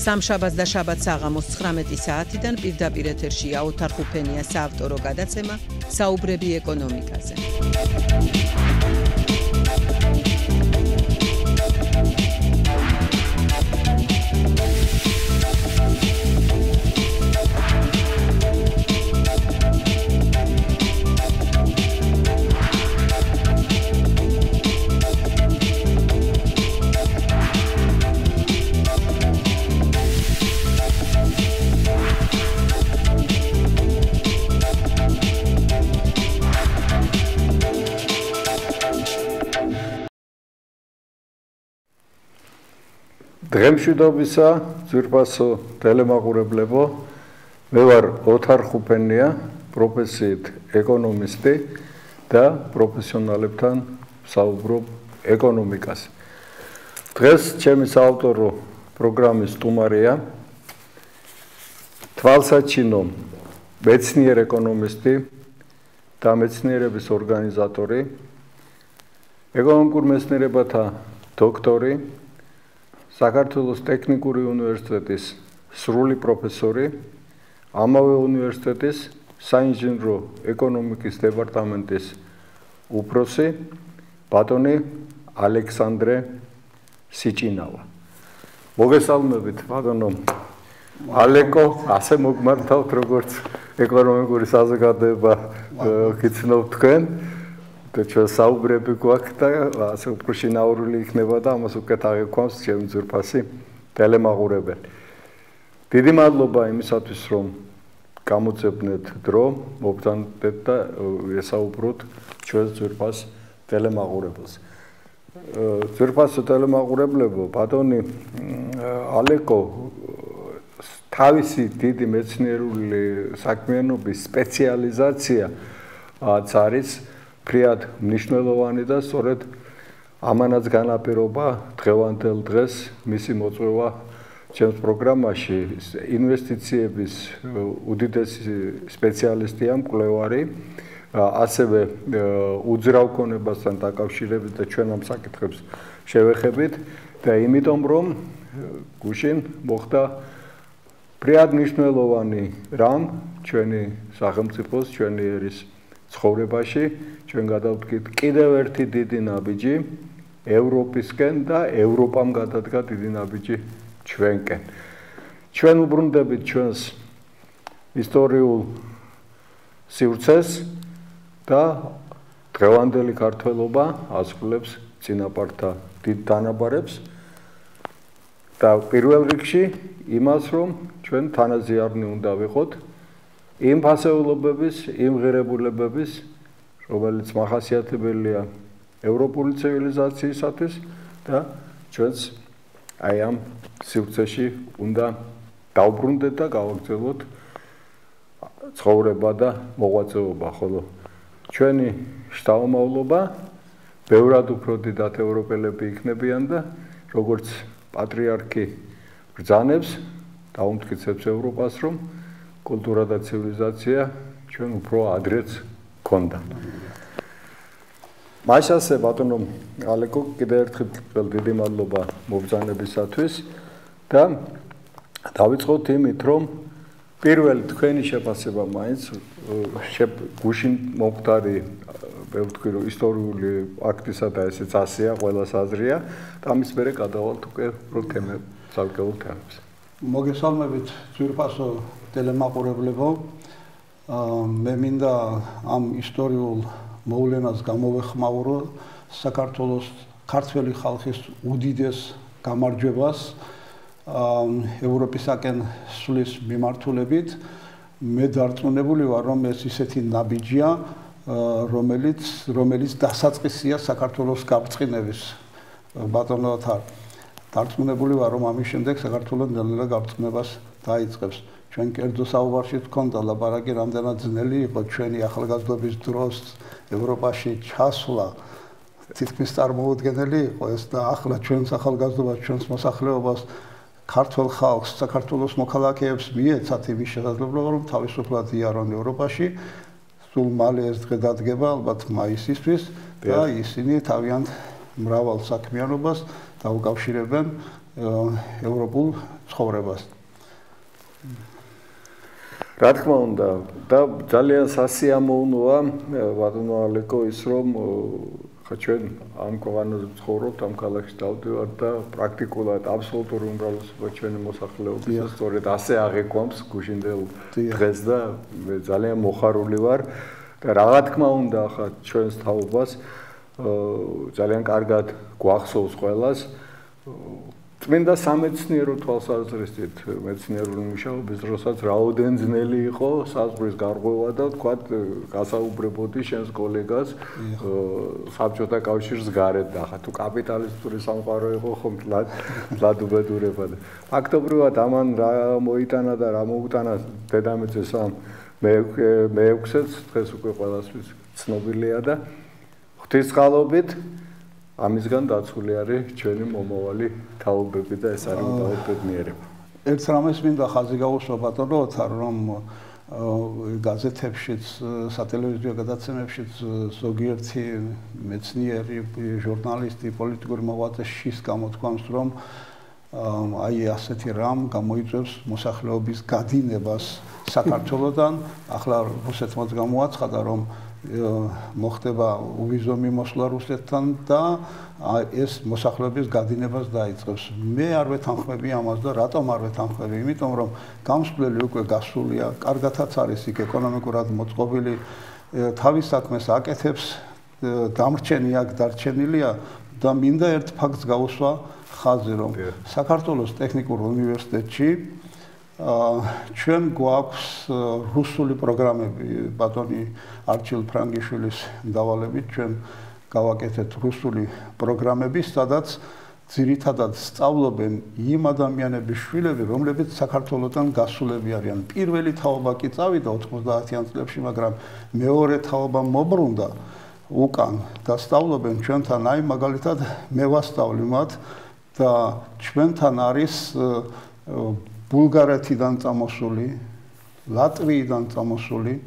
სამშაბათს და შაბათს საღამოს 19 საათიდან პირდაპირ ეთერშია ოთარ ხუფენიას საავტორო გადაცემა საუბრები ეკონომიკაზე. დღემშვიდობისა, ძვირფასო ტელემაყურებლებო, მე ვარ ოთარ ხუფენია, პროფესიით ეკონომისტი და პროფესიონალებთან საუბრობ ეკონომიკაზე. დღეს ჩემი საავტორო პროგრამის სტუმარია თვალსაჩინო მეცნიერ ეკონომისტი და მეცნიერების ორგანიზატორი, ეკონომიკურ მეცნიერებათა დოქტორი, საქართველოს ტექნიკური უნივერსიტეტის სრული პროფესორი, ამავე უნივერსიტეტის საინჟინრო ეკონომიკის დეპარტამენტის უფროსი, ბატონი ალექსანდრე სიჭინავა. მოგესალმებით, ბატონო ალეკო, ასე მოგმართავთ, როგორც ეკონომიკური საზოგადოება გიცნობთ თქვენ. ჩვენ საუბრები გვაქვს და ასე უფრო შინაურული იქნება და ამას უკეთ აღიქვამს ჩემი ძვირფასი ტელემაყურებელი. დიდი მადლობა იმისათვის, რომ გამოძებნეთ დრო, მობრძანეთ და ესაუბროთ ჩვენს ძვირფას ტელემაყურებელს. ძვირფასო ტელემაყურებლებო, ბატონი ალეკო თავისი დიდი მეცნიერული საქმიანობის სპეციალიზაციაც არის ფრიად მნიშვნელოვანი და სწორედ ამანაც განაპირობა დღევანდელ დღეს მისი მოწვევა ჩემს პროგრამაში ინვესტიციების უდიდესი სპეციალისტია, მკვლევარი, ასევე უძრავ ქონებასთან დაკავშირებით და ჩვენ ამ საკითხებს შევეხებით და იმიტომ რომ გუშინ მოხდა ფრიად მნიშვნელოვანი რამ ჩვენი სახელმწიფოს, ჩვენი ერის ცხოვრებაში, ჩვენ გადავდგით კიდევ ერთი დიდი ნაბიჯი ევროპისკენ და ევროპამ გადადგა დიდი ნაბიჯი ჩვენკენ. ჩვენ უბრუნდებით ჩვენს ისტორიულ სივრცეს და დღევანდელი ქართველობა ასრულებს წინაპართა დიდ დანაბარებს და პირველ რიგში იმას, რომ ჩვენ თანაზიარნი უნდა ვიყოთ იმ ფასეულობების, იმ ღირებულებების, რომელიც მახასიათებელია ევროპული ცივილიზაციისათვის და ჩვენს აი ამ სივრცეში უნდა დავბრუნდეთ და გავაგრძელოთ ცხოვრება და მოღვაწეობა, ხოლო ჩვენი შთამომავლობა ბევრად უფრო დიდად ევროპელები იქნებიან და როგორც პატრიარქი ბრძანებს, დაუმტკიცებს ევროპას, რომ კულტურა და ცივილიზაცია ჩვენ უფრო ადრეც გქონდა. მას ასე ბატონო ალეკო კიდევ ერთხელ დიდი მადლობა მობრძანებისათვის და დავიწყოთ იმით, რომ პირველი თქვენი შეფასება მაინც გუშინ მომხდარი ვთქვი რომ ისტორიული აქტისა და ესეც ასეა, ყველას აზრია და ამის მერე გადავალთ უკვე უფრო ცალკეულ თემებს. მოგესალმებით ძვირფასო ტელემაყურებლებო, მე მინდა ამ ისტორიულ მოვლენას გამოვეხმაურო საქართველოს ქართველი ხალხის უდიდეს გამარჯვებას ევროპისაკენ სulis მიმართულებით. მე დარწმუნებული ვარ, რომ ეს ისეთი ნაბიჯია, რომელიც დასაწყისია საქართველოს გაბრწყინების. ბატონო ოთარ, დარწმუნებული ვარ, რომ ამის შემდეგ საქართველოს ნელ-ნელა გაბრწყინებას დაიწყებს. ჩვენ კერძო საუბარში თქონდა ლაპარაკი, რამდენად ძნელი იყო ჩვენი ახალგაზრდობის დროს ევროპაში ჩასვლა. თითქმის წარმოუდგენელი იყო ეს და ახლა ჩვენს ახალგაზრდობას, ჩვენს მოსახლეობას, ქართველ ხალხს, საქართველოს მოქალაქეებს მიეცათ იმის შესაძლებლობა, რომ თავისუფლად იარონ ევროპაში. სულ მალე ეს დღე დადგება, ალბათ მაისისთვის და ისინი თავიანთ მრავალ საქმიანობას და უკავშირებენ ევროპულ ცხოვრებას. რა თქმა უნდა და ძალიან სასიამოვნოა ბატონო ალეკო ის რომ ხა ჩვენ ამ ქვეყანაზე ვცხოვრობთ ამ ქალაქში დავდივართ და პრაქტიკულად აბსოლუტური უმრავლესობა ჩვენი მოსახლეობის სწორედ ასე აღიქვამს გუშინდელ დღეს და მე ძალიან მოხარული ვარ და რა თქმა უნდა ხა ჩვენს თაობას ძალიან კარგად გვახსოვს ყველას წმინდა სამეცნიერო თვალსაზრისით მეცნიერული მუშაობის დროსაც რაოდენ ძნელი იყო საზღვრის გარღვევა და თქვათ გასაუბრებოდი შენს კოლეგას საბჭოთა კავშირს გარეთ და ხა თუ კაპიტალისტური სამყარო იყო ხომ თლად უბედურება და ფაქტობრივად ამან რა მოიტანა და რა მოუტანა დედამიწის ამ მე-6-ს დღეს უკვე ყველასთვის ცნობილია და ღვთისმწყალობით ამისგან დაცული არის ჩვენი მომავალი თაობები და ეს არის უდაობედნიერება. ერთ რამეს მინდა ხაზი გაუსვა ბატონო ოთარ რომ გაზეთებშიც, სატელევიზიო გადაცემებშიც ზოგიერთი მეცნიერი, ჟურნალისტი, პოლიტიკური მოღვაწე შის გამოთქვამს რომ აი ასეთი რამ გამოიწვევს მოსახლეობის გადინებას საქართველოდან. ახლა რუსეთმაც გამოაცხადა რომ მოხდება უვიზო მიმოსვლა რუსეთთან და ეს მოსახლეობის გადინებას დაიწყებს. მე არ ვეთანხმები ამას და რატომ არ ვეთანხმები? იმიტომ რომ გამსვლელი უკვე გასულია, კარგათაც არის იქ ეკონომიკურად მოწყობილი, თავის საქმეს აკეთებს, დამრჩენი აქ დარჩენილია და მინდა ერთ ფაქტს გაუსვა ხაზი რომ საქართველოს ტექნიკურ უნივერსიტეტში ჩვენ გვაქვს რუსული პროგრამები ბატონი არჩილ ფრანგიშვილის დავალებით ჩვენ გავაკეთეთ რუსული პროგრამები სადაც ძირითადად სწავლობენ იმ ადამიანების შვილები რომლებიც საქართველოსთან გასულები არიან პირველი თაობა კი წავიდა 90-იან წლებში მაგრამ მეორე თაობა მობრუნდა უკან და სწავლობენ ჩვენთან აი მაგალითად მე ვასწავლი მათ და ჩვენთან არის ბულგარეთიდან წამოსული, ლატვიიდან წამოსული,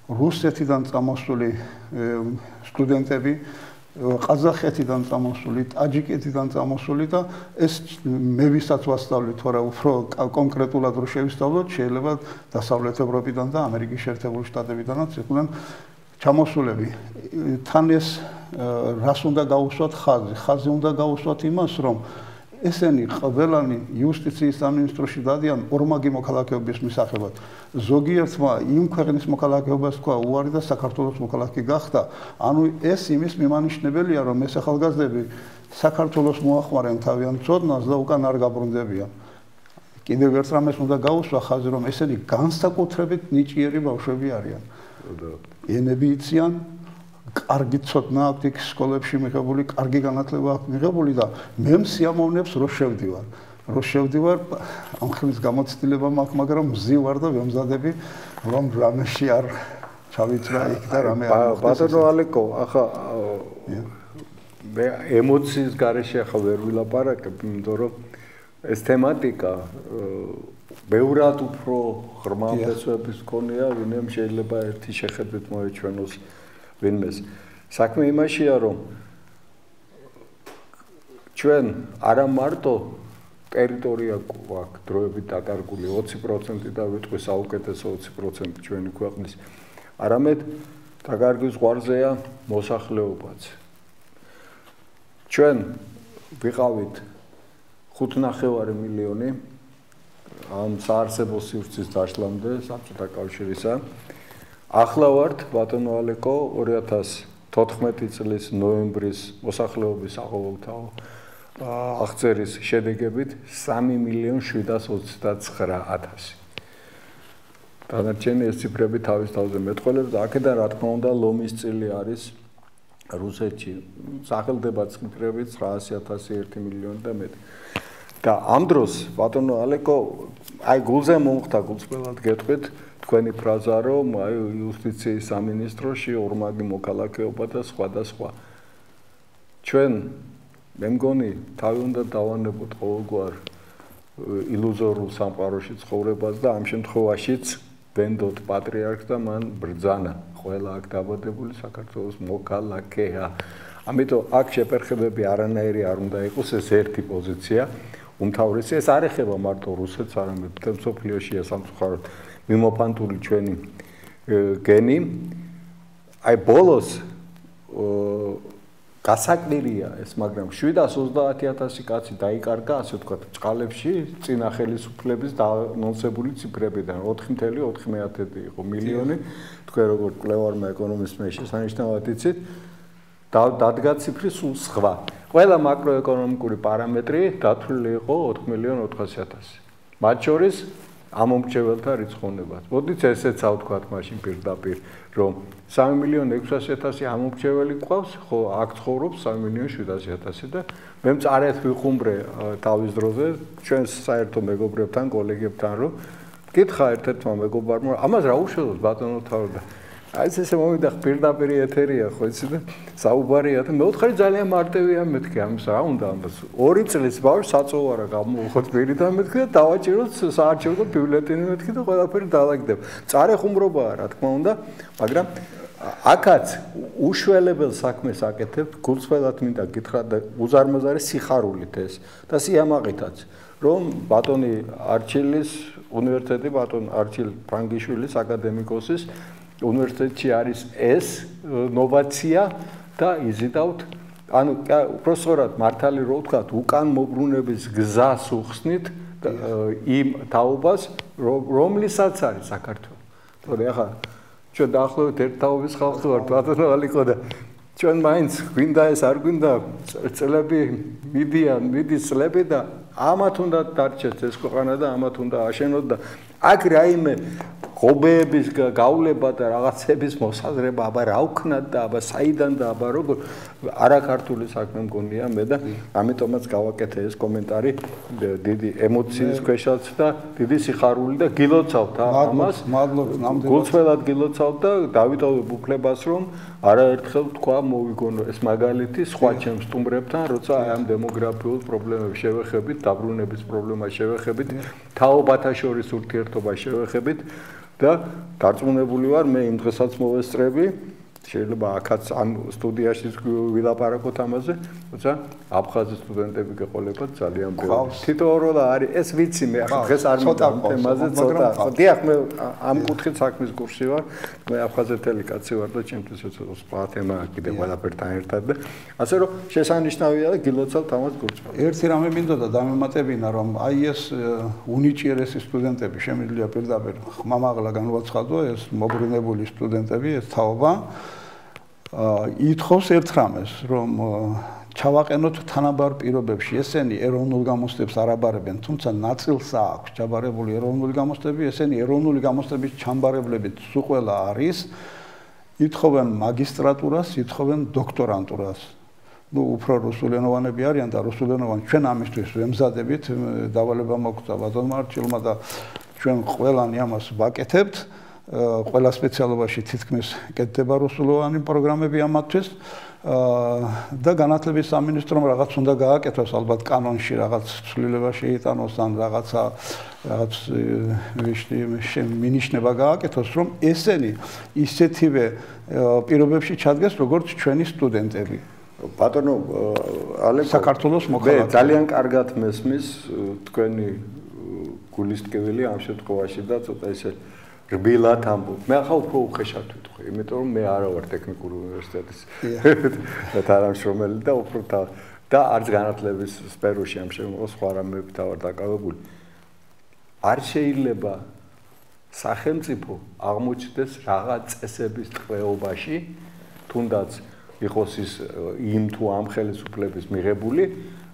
რუსეთიდან წამოსული სტუდენტები, ყაზახეთიდან წამოსული, ტაჯიკეთიდან წამოსული და ეს მე ვისაც ვასწავლი, თორე უფრო კონკრეტულად რო შევისწავლოთ, შეიძლება დასავლეთ ევროპიდან და ამერიკის შეერთებული შტატებიდანაც იყვნენ ჩამოსულები. თან ეს რას უნდა გაუსვათ ხაზი? ხაზი უნდა გაუსვათ იმას, რომ ესენი ყველანი იუსტიციის სამინისტროში დადიან ორმაგი მოქალაქეობის მისაღებად. ზოგიერთმა იმ ქვეყნის მოქალაქეობას თქვა უარი და საქართველოს მოქალაქე გახდა. ანუ ეს იმის მიმანიშნებელია, რომ ეს ახალგაზრდები საქართველოს მოახმარენ თავიანთ ცოდნას და უკან არ გაბრუნდებიან. კიდევ ერთ რამეს უნდა გაუსვა ხაზი, რომ ესენი განსაკუთრებით ნიჭიერი ბავშვები არიან. ენები იციან კარგი ცოდნა აქვს იქ სკოლებში მიღებული, კარგი განათლება აქვს მიღებული და მე მსიამოვნებს რო შევდივარ, ამ ხმის გამოცდილება მაქვს, მაგრამ მზივარ და ვემზადები, რომ რამეში არ ჩავიწრა იქ და რამე არ მოხდეს. ბატონო ალეკო, ახლა მე ემოციის გარეშე ახლა ვერ ვილაპარაკებ, იმიტომ რომ ეს თემატიკა ბევრად უფრო ღრმა ფესვების მქონეა, ვინმე შეიძლება ერთი შეხედვით მოეჩვენოს ვინმეს. საქმე იმაშია, რომ ჩვენ არა მარტო ტერიტორია გვაქვს დროებით დაკარგული 20% და ვიტყვი საუკეთესო 20% ჩვენი ქვეყნის, არამედ დაკარგვის ზღვარზეა მოსახლეობაც. ჩვენ ვიყავით 5.5 მილიონი ამ საარსებო სივრცის დაშლამდე საბჭოთა კავშირისა. ახლა ვართ ბატონო ალეკო 2014 წლის ნოემბრის მოსახლეობის საყოველთაო აღწერის შედეგებით 3.729.000. დანარჩენი ეს ციფრები თავის თავზე მეტყველებს და აქედან რა თქმა უნდა ლომის წილი არის რუსეთში. სახელდება ციფრები 900.000, 1 მილიონი და მეტი. და ამ დროს ბატონო ალეკო აი გულზე მომხდა გულწრფელად გეტყვით თქვენი ფრაზა რომ აი იუსტიციის სამინისტროში ორმაგი მოქალაქეობა და სხვა და სხვა. ჩვენ მე მგონი თავი უნდა დავანებოთ ყოველგვარ ილუზორულ სამყაროში ცხოვრებას და ამ შემთხვევაშიც ვენდოთ პატრიარქს და მან ბრძანა ყველა აქ დაბადებული საქართველოს მოქალაქეა. ამიტომ აქ შეფერხებები არანაირი არ უნდა იყოს, ეს ერთი პოზიცია. უმთავრესი ეს არ ეხება მარტო რუსეთს, არამედ მთელ მსოფლიოშია სამწუხაროდ მიმოფანტული ჩვენი გენი. აი ბოლოს გასაკვირია ეს, მაგრამ 730,000 კაცი დაიკარგა, ასე ვთქვათ, წყალებში წინა ხელისუფლების დანონსებული ციფრებიდან 4,4 იყო მილიონი. თქვენ როგორც კვლევარმა ეკონომისტმა შესანიშნავად იცით, დადგა ციფრი სულ სხვა. ყველა მაკროეკონომიკური პარამეტრი დათვლილი იყო 4,400,000. მათ შორის ამომრჩეველთა რიცხოვნებას. მოდით ესეც ავთქვათ მაშინ პირდაპირ, რომ 3,600,000 ამომრჩეველი გვყავს, ხო, აქ ცხოვრობს 3,700,000 და მე მწარეთ ვიხუმრე თავის დროზე ჩვენს საერთო მეგობრებთან, კოლეგებთან, რომ გითხრა ერთ-ერთმა მეგობარმა, ამას რა უშველოს ბატონო თავდა. აი ესე მომიდა პირდაპირ ეთერია ხო იცი და საუბარია და მე ვთხარი ძალიან მარტივია მეთქი ამის რა უნდა ამას 2 წლის ბავშვს საწოვარა გამოვხოთ პირიდან მეთქი და დავაჭიროთ საარჩევნო ბიულეტენი მეთქი და ყველაფერი დაალაგდება. წარე ხუმრობაა რა თქმა უნდა, მაგრამ აქაც უშველებელ საქმეს აკეთებთ, გულწრფელად მინდა გითხრა და უზარმაზარი სიხარულით ეს და სიამაყითაც, რომ ბატონი არჩილის უნივერსიტეტი, ბატონ არჩილ ფრანგიშვილის აკადემიკოსის უნივერსიტეტში არის ეს ნოვაცია და იზიდავთ, ანუ უბრალოდ მართალი რო ვთქვათ, უკან მოbrunების გზას უხსნით იმ თაობას, რომლისაც არის საქართველო. თორე ახლა ჩვენ დაახლოებით ერთ თაობის ხალხი ვართ, ბატონო ალიკო და ჩვენ მაინც გვინდა ეს არ გვინდა წლები მიდიან, მიდის წლები და ამათ უნდა დარჩეს ეს ქვეყანა და ამათ უნდა აშენოთ და აქ რაიმე ღობეების გავლება და რაღაცების მოსაზრება, აბა რა ვქნათ და აბა საიდან და აბა როგორ არაქართული საქმე მგონია მე და ამიტომაც გავაკეთე ეს კომენტარი დიდი ემოციის ქვეშაც და დიდი სიხარული და გილოცავთ ამას. მადლობა. გულწრფელად გილოცავთ და დავიტოვებ უფლებას რომ არაერთხელ თქვა მოვიგონო ეს მაგალითი სხვა ჩემს სტუმრებთან, როცა ამ დემოგრაფიულ პრობლემებს შევეხებით, დაბრუნების პრობლემას შევეხებით, თაობათა შორის ურთიერთობას შევეხებით და დარწმუნებული ვარ მე იმ დღესაც მოვესწრები, შეიძლება აქაც ამ სტუდიაში ვილაპარაკოთ ამაზე, თუმცა აფხაზი სტუდენტები გეყოლებათ ძალიან ბევრი. თითოეულ არის ეს ვიცი მე ახლა დღეს არ მინდა ამ თემაზე ცოტა. დიახ მე ამ კუთხით საქმის კურსში ვარ, მე აფხაზეთელი კაცი ვარ და ჩემთვის ცოტა სხვა თემაა კიდე ყველაფერთან ერთად და ასე რომ შესანიშნავია და გილოცავთ ამას გულწრფელად. ერთი რამე მინდოდა დამემატებინა რომ აი ეს უნიჭიერესი სტუდენტები შემიძლია პირდაპირ ხმამაღლა განვაცხადო ეს მოbrunებული სტუდენტები ეს თაობა ითხოვს ერთ რამეს, რომ ჩავაყენოთ თანაბარ პირობებში. ესენი ეროვნულ გამოცდებს არ აბარებენ, თუმცა ნაწილს აქვს ჩაბარებული ეროვნული გამოცდები, ესენი ეროვნული გამოცდების ჩამბარებლებით სულ ყველა არის, ითხოვენ მაგისტრატურას, ითხოვენ დოქტორანტურას. ნუ უფრო რუსულენოვანები არიან და რუსულენოვანი ჩვენ ამისთვის ვემზადებით, დავალება მოგვცა ბატონმა არჩილმა და ჩვენ ყველანი ამას ვაკეთებთ. ყველა სპეციალობაში თითქმის კეთდება რუსულოვანი პროგრამები ამათთვის და განათლების სამინისტრომ რაღაც უნდა გააკეთოს ალბათ კანონში რაღაც ცვლილება შეიტანოს ან რაღაცა მინიშნება გააკეთოს რომ ესენი ისეთივე პირობებში ჩადგეს როგორც ჩვენი სტუდენტები. ბატონო ალეკო საქართველოს მოქალაქე ძალიან კარგად მესმის თქვენი გულისტკივილი ამ შემთხვევაში და ცოტა ესე რბილად ამბობ. მე ახლა უფრო უხეშად ვიტყვი, იმიტომ რომ მე არა ვარ ტექნიკური უნივერსიტეტის თანამშრომელი და უფრო და არც განათლების სფეროში ამ შემთხვევაში სხვა რამეებით ვარ დაკავებული. არ შეიძლება სახელმწიფო აღმოჩნდეს რაღაც წესების ტყვეობაში, თუნდაც იყოს ის იმ თუ ამ ხელისუფლების მიღებული,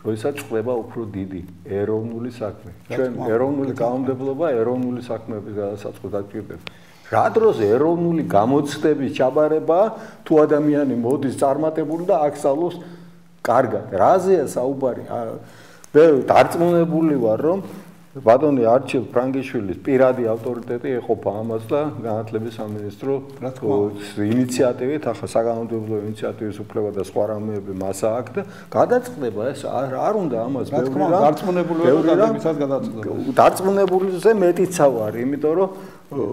როდესაც ხდება უფრო დიდი ეროვნული საქმე. ჩვენ ეროვნული კანონმდებლობა, ეროვნული საქმეების გადასაწყო დაჭირდება. რა დროს ეროვნული გამოცდების ჩაბარება, თუ ადამიანი მოდის წარმატებული და აქ სწავლობს კარგად. რაზეა საუბარი? მე დარწმუნებული ვარ, რომ ბატონი არჩილ ფრანგიშვილის პირადი ავტორიტეტი ეყოფა ამას და განათლების სამინისტრო ინიციატივით, ახლა საგანმანათლებლო ინიციატივის უფლება და სხვა რამეები მას აქვს და გადაწყდება ეს არ უნდა ამას ბევრი რამ დარწმუნებული ვარ დადებითად გადაწყდება. დარწმუნებულიზე მეტიცა ვარ, იმიტომ რომ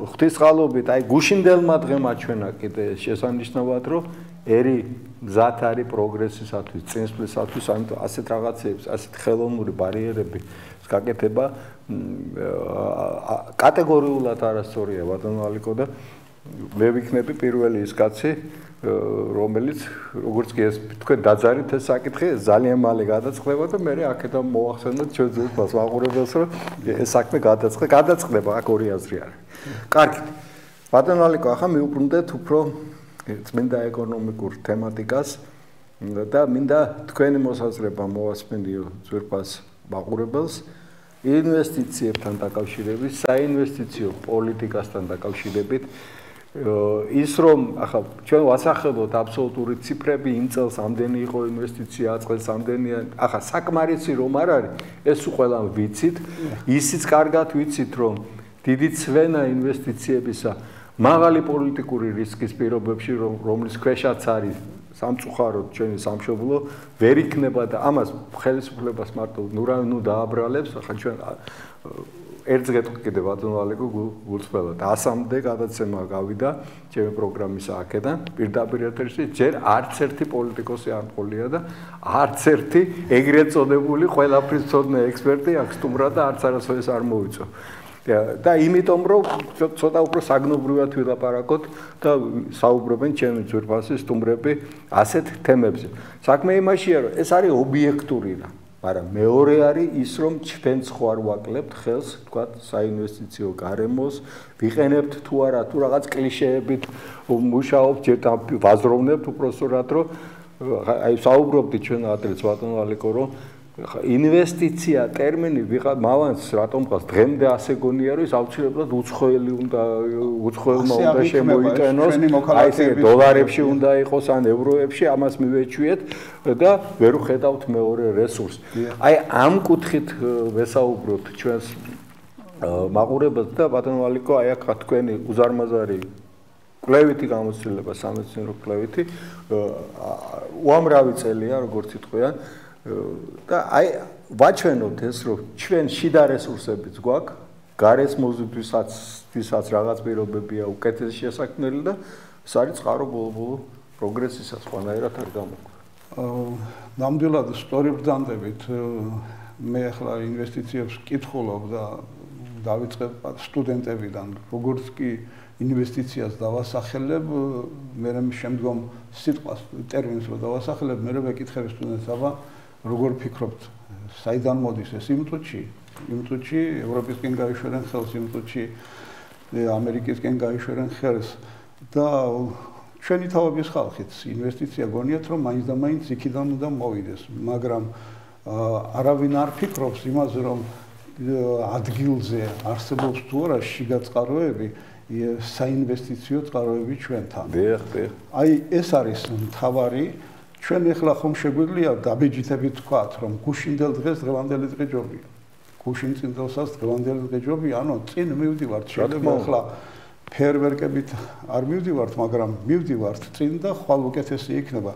ღვთისმსხალობით აი გუშინდელმა დღემ აჩვენა კიდე შესანიშნავად რომ ერი მზად არის პროგრესისათვის, წინსვლისათვის, ამიტომ ასეთ რაღაცებს, ასეთ ხელოვნური ბარიერები გაკეთება კატეგორიულად არასწორია ბატონო ალიკო და მე ვიქნები პირველი ის კაცი რომელიც როგორც კი ეს თქვენ დაძარით ეს საკითხი ძალიან მალე გადაწყდება და მე აქედან მოახსენოთ ჩვენ ძილს ვაყურებელს რომ ეს საქმე გადაწყდება აქ ორი აზრი არის. კარგით. ბატონო ალიკო, ახლა მივუბრუნდეთ უფრო წმინდა ეკონომიკურ თემატიკას და მინდა თქვენი მოსაზრება მოვასმენიო ძვირფას ვაყურებელს ინვესტიციებთან დაკავშირებით, საინვესტიციო პოლიტიკასთან დაკავშირებით ის რომ ახლა ჩვენ ვასახელოთ აბსოლუტური ციფრები იმ წელს ამდენი იყო ინვესტიცია წელს ამდენია ახლა საკმარისი რომ არ არის ეს ყველამ ვიცით ისიც კარგად ვიცით რომ დიდი ცვენა ინვესტიციებისა მაღალი პოლიტიკური რისკის პირობებში რომლის ქვეშაც არის სამწუხაროდ ჩვენი სამშობლო ვერ იქნება და ამას ხელისუფლებას მარტო ნუ დააბრალებს ახლა ჩვენ ერთგეთ კიდე ბატონო ალიკო გულწრფელად 100-მდე გადაცემა გავიდა ჩემი პროგრამის აქედან პირდაპირ ეთერში ჯერ არც ერთი პოლიტიკოსი არ მყოლია და არც ერთი ეგრეთ წოდებული ყველაფრის მცოდნე ექსპერტი აქ სტუმრად და არც არასოდეს არ მოვიწო და იმიტომ რომ ცოტა უფრო საგნობრივად ვილაპარაკოთ და საუბრობენ ჩემი ძვირფასი სტუმრები ასეთ თემებზე საქმე იმაშია რომ ეს არის ობიექტური რა მაგრამ მეორე არის ის რომ ჩვენც ხო არ ვაკლებთ ხელს თქვა საინვესტიციო გარემოს ვიყენებთ თუ არა თუ რაღაც კლიშეებით მუშაობთ ჯერ ვაზროვნებთ უпроსტად რომ აი საუბრობთ ჩვენ ადრეც ბატონო ალიკო რომ ინვესტიცია ტერმინი მავანს რატომ ყავს დღემდე ასე გონია რომ ის აუცილებლად უცხოელმა უნდა შემოიტანოს აი ესე დოლარებში უნდა იყოს ან ევროებში ამას მივეჩვიეთ და ვერ ვხედავთ მეორე რესურსს აი ამ კუთხით ვესაუბროთ ჩვენს მაყურებელს და ბატონო ალიკო აი აქ თქვენი უზარმაზარი კვლევითი გამოცდილება სამეცნიერო კვლევითი უამრავი წელია როგორც იტყვიან და აი ვაჩვენოთ ეს რომ ჩვენ შიდა რესურსებიც გვაქვს გარეს მოზიდვისაცაც რაღაც პირობებია უკეთესი შესაქმნელი და ეს არის წყარო ბოლო პროგრესისას ყველანაირად არ გამოგვიყვება ნამდვილად სწორი ბრძანდებით მე ახლა ინვესტიციებს კითხულობ და დავიწყებ სტუდენტებიდან როგორც კი ინვესტიციას დავასახელებ მე შემდგომ სიტყვას ტერმინს რომ დავასახელებ მე ვეკითხები სტუდენტს აბა როგორ ფიქრობთ საიდან მოდის ეს იმ წუთში ევროპისკენ გაიშვერენ ხელს იმ წუთში ამერიკისკენ გაიშვერენ ხელს და ჩვენი თავების ხალხიც ინვესტიცია გონიათ რომ მაინც და მაინც იქიდან უნდა მოვიდეს მაგრამ არავინ არ ფიქრობს იმაზე რომ ადგილზე არსებობს თუ არა შიგა წყაროები საინვესტიციო წყაროები ჩვენთან აი ეს არის მთავარი ჩვენ ახლა ხომ შეგვიძლია დაბეჯითებით ვთქვათ რომ გუშინდელ დღეს დღევანდელი დღე ჯობია გუშინ წინ დღესაც დღევანდელი დღე ჯობია ანუ წინ მივდივართ შეიძლება ახლა ფერვერკებით არ მივდივართ მაგრამ მივდივართ წინ და ხვალ უკეთესი იქნება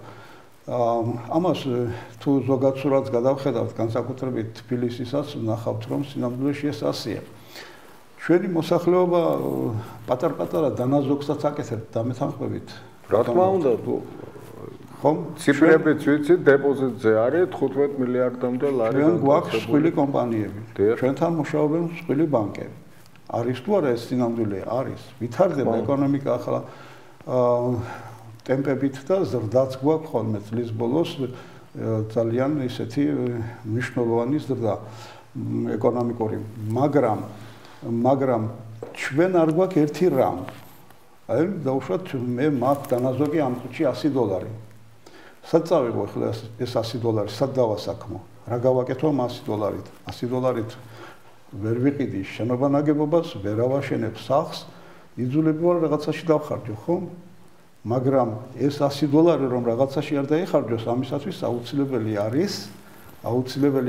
ამას თუ ზოგად სურათს გადავხედავთ განსაკუთრებით თბილისისაც ნახავთ რომ სინამდვილეში ეს ასეა ჩვენი მოსახლეობა პატარ-პატარა დანაზოგსაც აკეთებთ დამეთანხმებით რა თქმა უნდა ხომ ციფრებიც ვიცით დეპოზიტზე არის 15 მილიარდამდე ლარი ჩვენ გვაქვს მსხვილი კომპანიები ჩვენთან მუშაობენ მსხვილი ბანკები არის თუ არა ეს სინამდვილე არის ვითარდება ეკონომიკა ახლა ტემპებით და ზრდაც გვაქვს ხოლმე წლის ბოლოს ძალიან ისეთი მნიშვნელოვანი ზრდა ეკონომიკური მაგრამ ჩვენ არ გვაქვს ერთი რამ აი დავუშვათ მე მათ დანაზოგი ამ წუთში $100 სად წავიღო ახლა ეს $100 სად დავასაქმო რა გავაკეთო ამ $100-ით $100-ით ვერ ვიყიდი შენობა ნაგებობას ვერ ავაშენებ სახლს იძულები ვარ რაღაცაში დავხარჯო ხო მაგრამ ეს $100 რომ რაღაცაში არ დაიხარჯოს ამისათვის აუცილებელი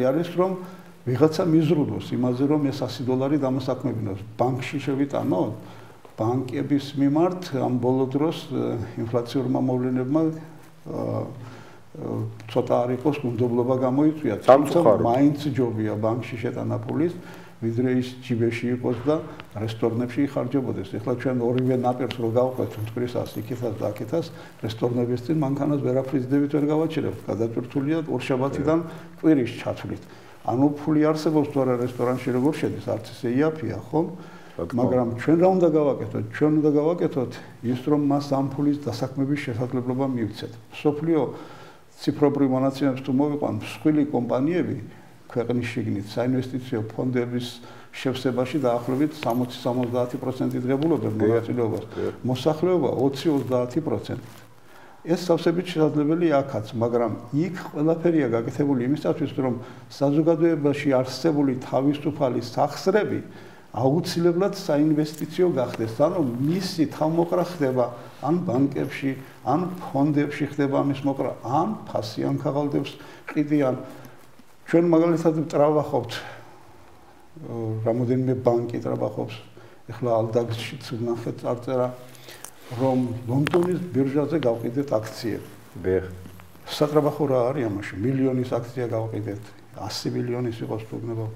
არის რომ ვიღაცა მიზრუნოს იმაზე რომ ეს $100 დამასაქმებინოს ბანკში შევიტანოთ ბანკების მიმართ ამ ბოლო დროს ინფლაციურმა მოვლენებმა ცოტა არ იყოს გუნდობლობა გამოიწვია თუმცა მაინც ჯობია ბანკში შეტანა პულის ვიდრე ის ჯიბეში იყოს და რესტორნებში იხარჯებოდეს. ეხლა ჩვენ ორივე ნაპირს რო გავყვეთ მტკვრისას, იქითაც და აქეთას, რესტორნების წინ მანქანას ვერაფრის ძდებით ვერ გავაჩერებთ. გადაწვრთულია ორშაბათიდან კვირის ჩათვლით. ანუ ფული არსებობს თუ არა რესტორანში როგორ შედის, არც ისე იაფია, ხო? მაგრამ ჩვენ რა უნდა გავაკეთოთ? ჩვენ უნდა გავაკეთოთ ის, რომ მას ამ ფულის დასაქმების შესაძლებლობა მივცეთ. მსოფლიო ციფრობრივ მონაცემებს თუ მოვიყვან, მსხვილი კომპანიები ქვეყნის შიგნით საინვესტიციო ფონდების შევსებაში დაახლოებით 60-70% ღებულობენ მონაწილეობას. მოსახლეობა 20-30%. ეს სავსებით შესაძლებელი აქაც, მაგრამ იქ ყველაფერია გაკეთებული იმისათვის, რომ საზოგადოებაში არსებული თავისუფალი სახსრები აუცილებლად საინვესტიციო გახდეს, ანუ მისი თავმოყრა ხდება ან ბანკებში, ან ფონდებში ხდება მის მოყრა, ან ფასიან ქაღალდებს ყიდიან. ჩვენ მაგალითად ვტრავახობთ რამოდენიმე ბანკი ტრაბახობს. ეხლა ალდაგშიც ვნახეთ წარწერა, რომ ლონდონის ბირჟაზე გავყიდეთ აქციები. სატრაბახო რა არის ამაში? მილიონის აქცია გავყიდეთ, 100 მილიონის იყოს თუგნება.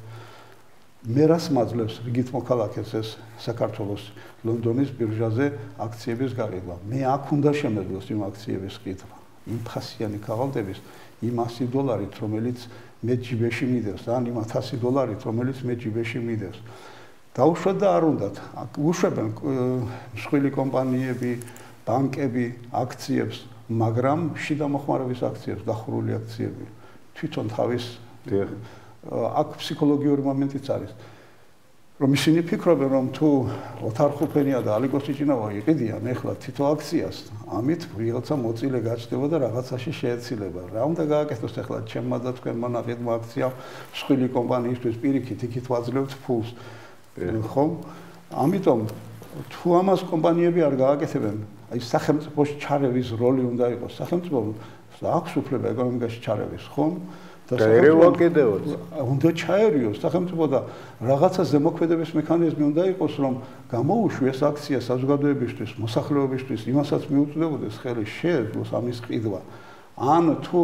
მე რას მაძლევს რიგით მოქალაქეს ეს საქართველოს ლონდონის ბირჟაზე აქციების გაყიდვა? მე აქ უნდა შემეძლოს იმ აქციების ყიდვა, იმ ფასიანი ქაღალდების, იმ $100, რომელიც მე ჯიბეში მიდევს, ან იმ $100, რომელიც მე ჯიბეში მიდევს. დაუშვათ და არ უნდათ. უშვებენ მსხვილი კომპანიები, ბანკები აქციებს, მაგრამ შიდა მოხმარების აქციებს, დახურული აქციები. თვითონ თავის აქ ფსიქოლოგიური მომენტიც არის. რომ ისინი ფიქრობენ, რომ თუ ოთარ ხუფენია და ალიკოს ჭიჭინავა იყიდიან ეხლა თითო აქციას, ამით ვიღაცა მოწილე გაჩნდება და რაღაცაში შეეცილება. რა უნდა გააკეთოს ეხლა ჩემმა და თქვენმა ნაყიდმა აქციამ მსხვილი კომპანიისთვის პირიქით იქით ვაძლევთ ფულს. ხო? ამიტომ თუ ამას კომპანიები არ გააკეთებენ, აი სახელმწიფოში ჩარევის როლი უნდა იყოს. სახელმწიფომ აქვს უფლება ეკონომიკაში ჩარევის, ხო? ერევა კიდევაც უნდა ჩაერიოს სახელმწიფო და რაღაცა ზემოქმედების მექანიზმი უნდა იყოს, რომ გამოუშვეს აქცია საზოგადოებისთვის, მოსახლეობისთვის, იმასაც მიუწვდებოდეს ხელი შეეძლოს ამის ყიდვა. ან თუ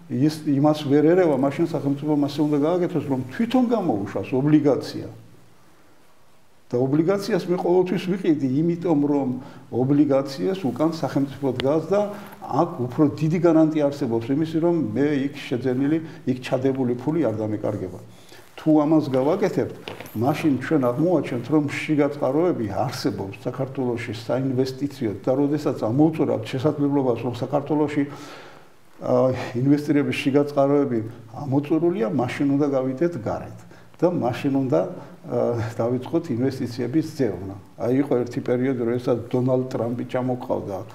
ის იმას ვერ ერევა, მაშინ სახელმწიფომ ასე უნდა გააკეთოს, რომ თვითონ გამოუშვას ობლიგაცია. და ობლიგაციას მე ყოველთვის ვიყიდი, იმიტომ რომ ობლიგაციას უკან სახელმწიფო დგას და აქ უფრო დიდი გარანტია არსებობს იმისი, რომ მე იქ შეძენილი, იქ ჩადებული ფული არ დამეკარგება. თუ ამას გავაკეთებთ, მაშინ ჩვენ აღმოვაჩენთ, რომ შიგაწყაროები არსებობს საქართველოში საინვესტიციო და როდესაც ამოვწურავთ შესაძლებლობას, რომ საქართველოში ინვესტირების შიგაწყაროები ამოწურულია, მაშინ უნდა გავიდეთ გარეთ. და მაშინ უნდა დავიწყოთ ინვესტიციების ძევნა. აი იყო ერთი პერიოდი, როდესაც დონალდ ტრამპი ჩამოყავდა აქ.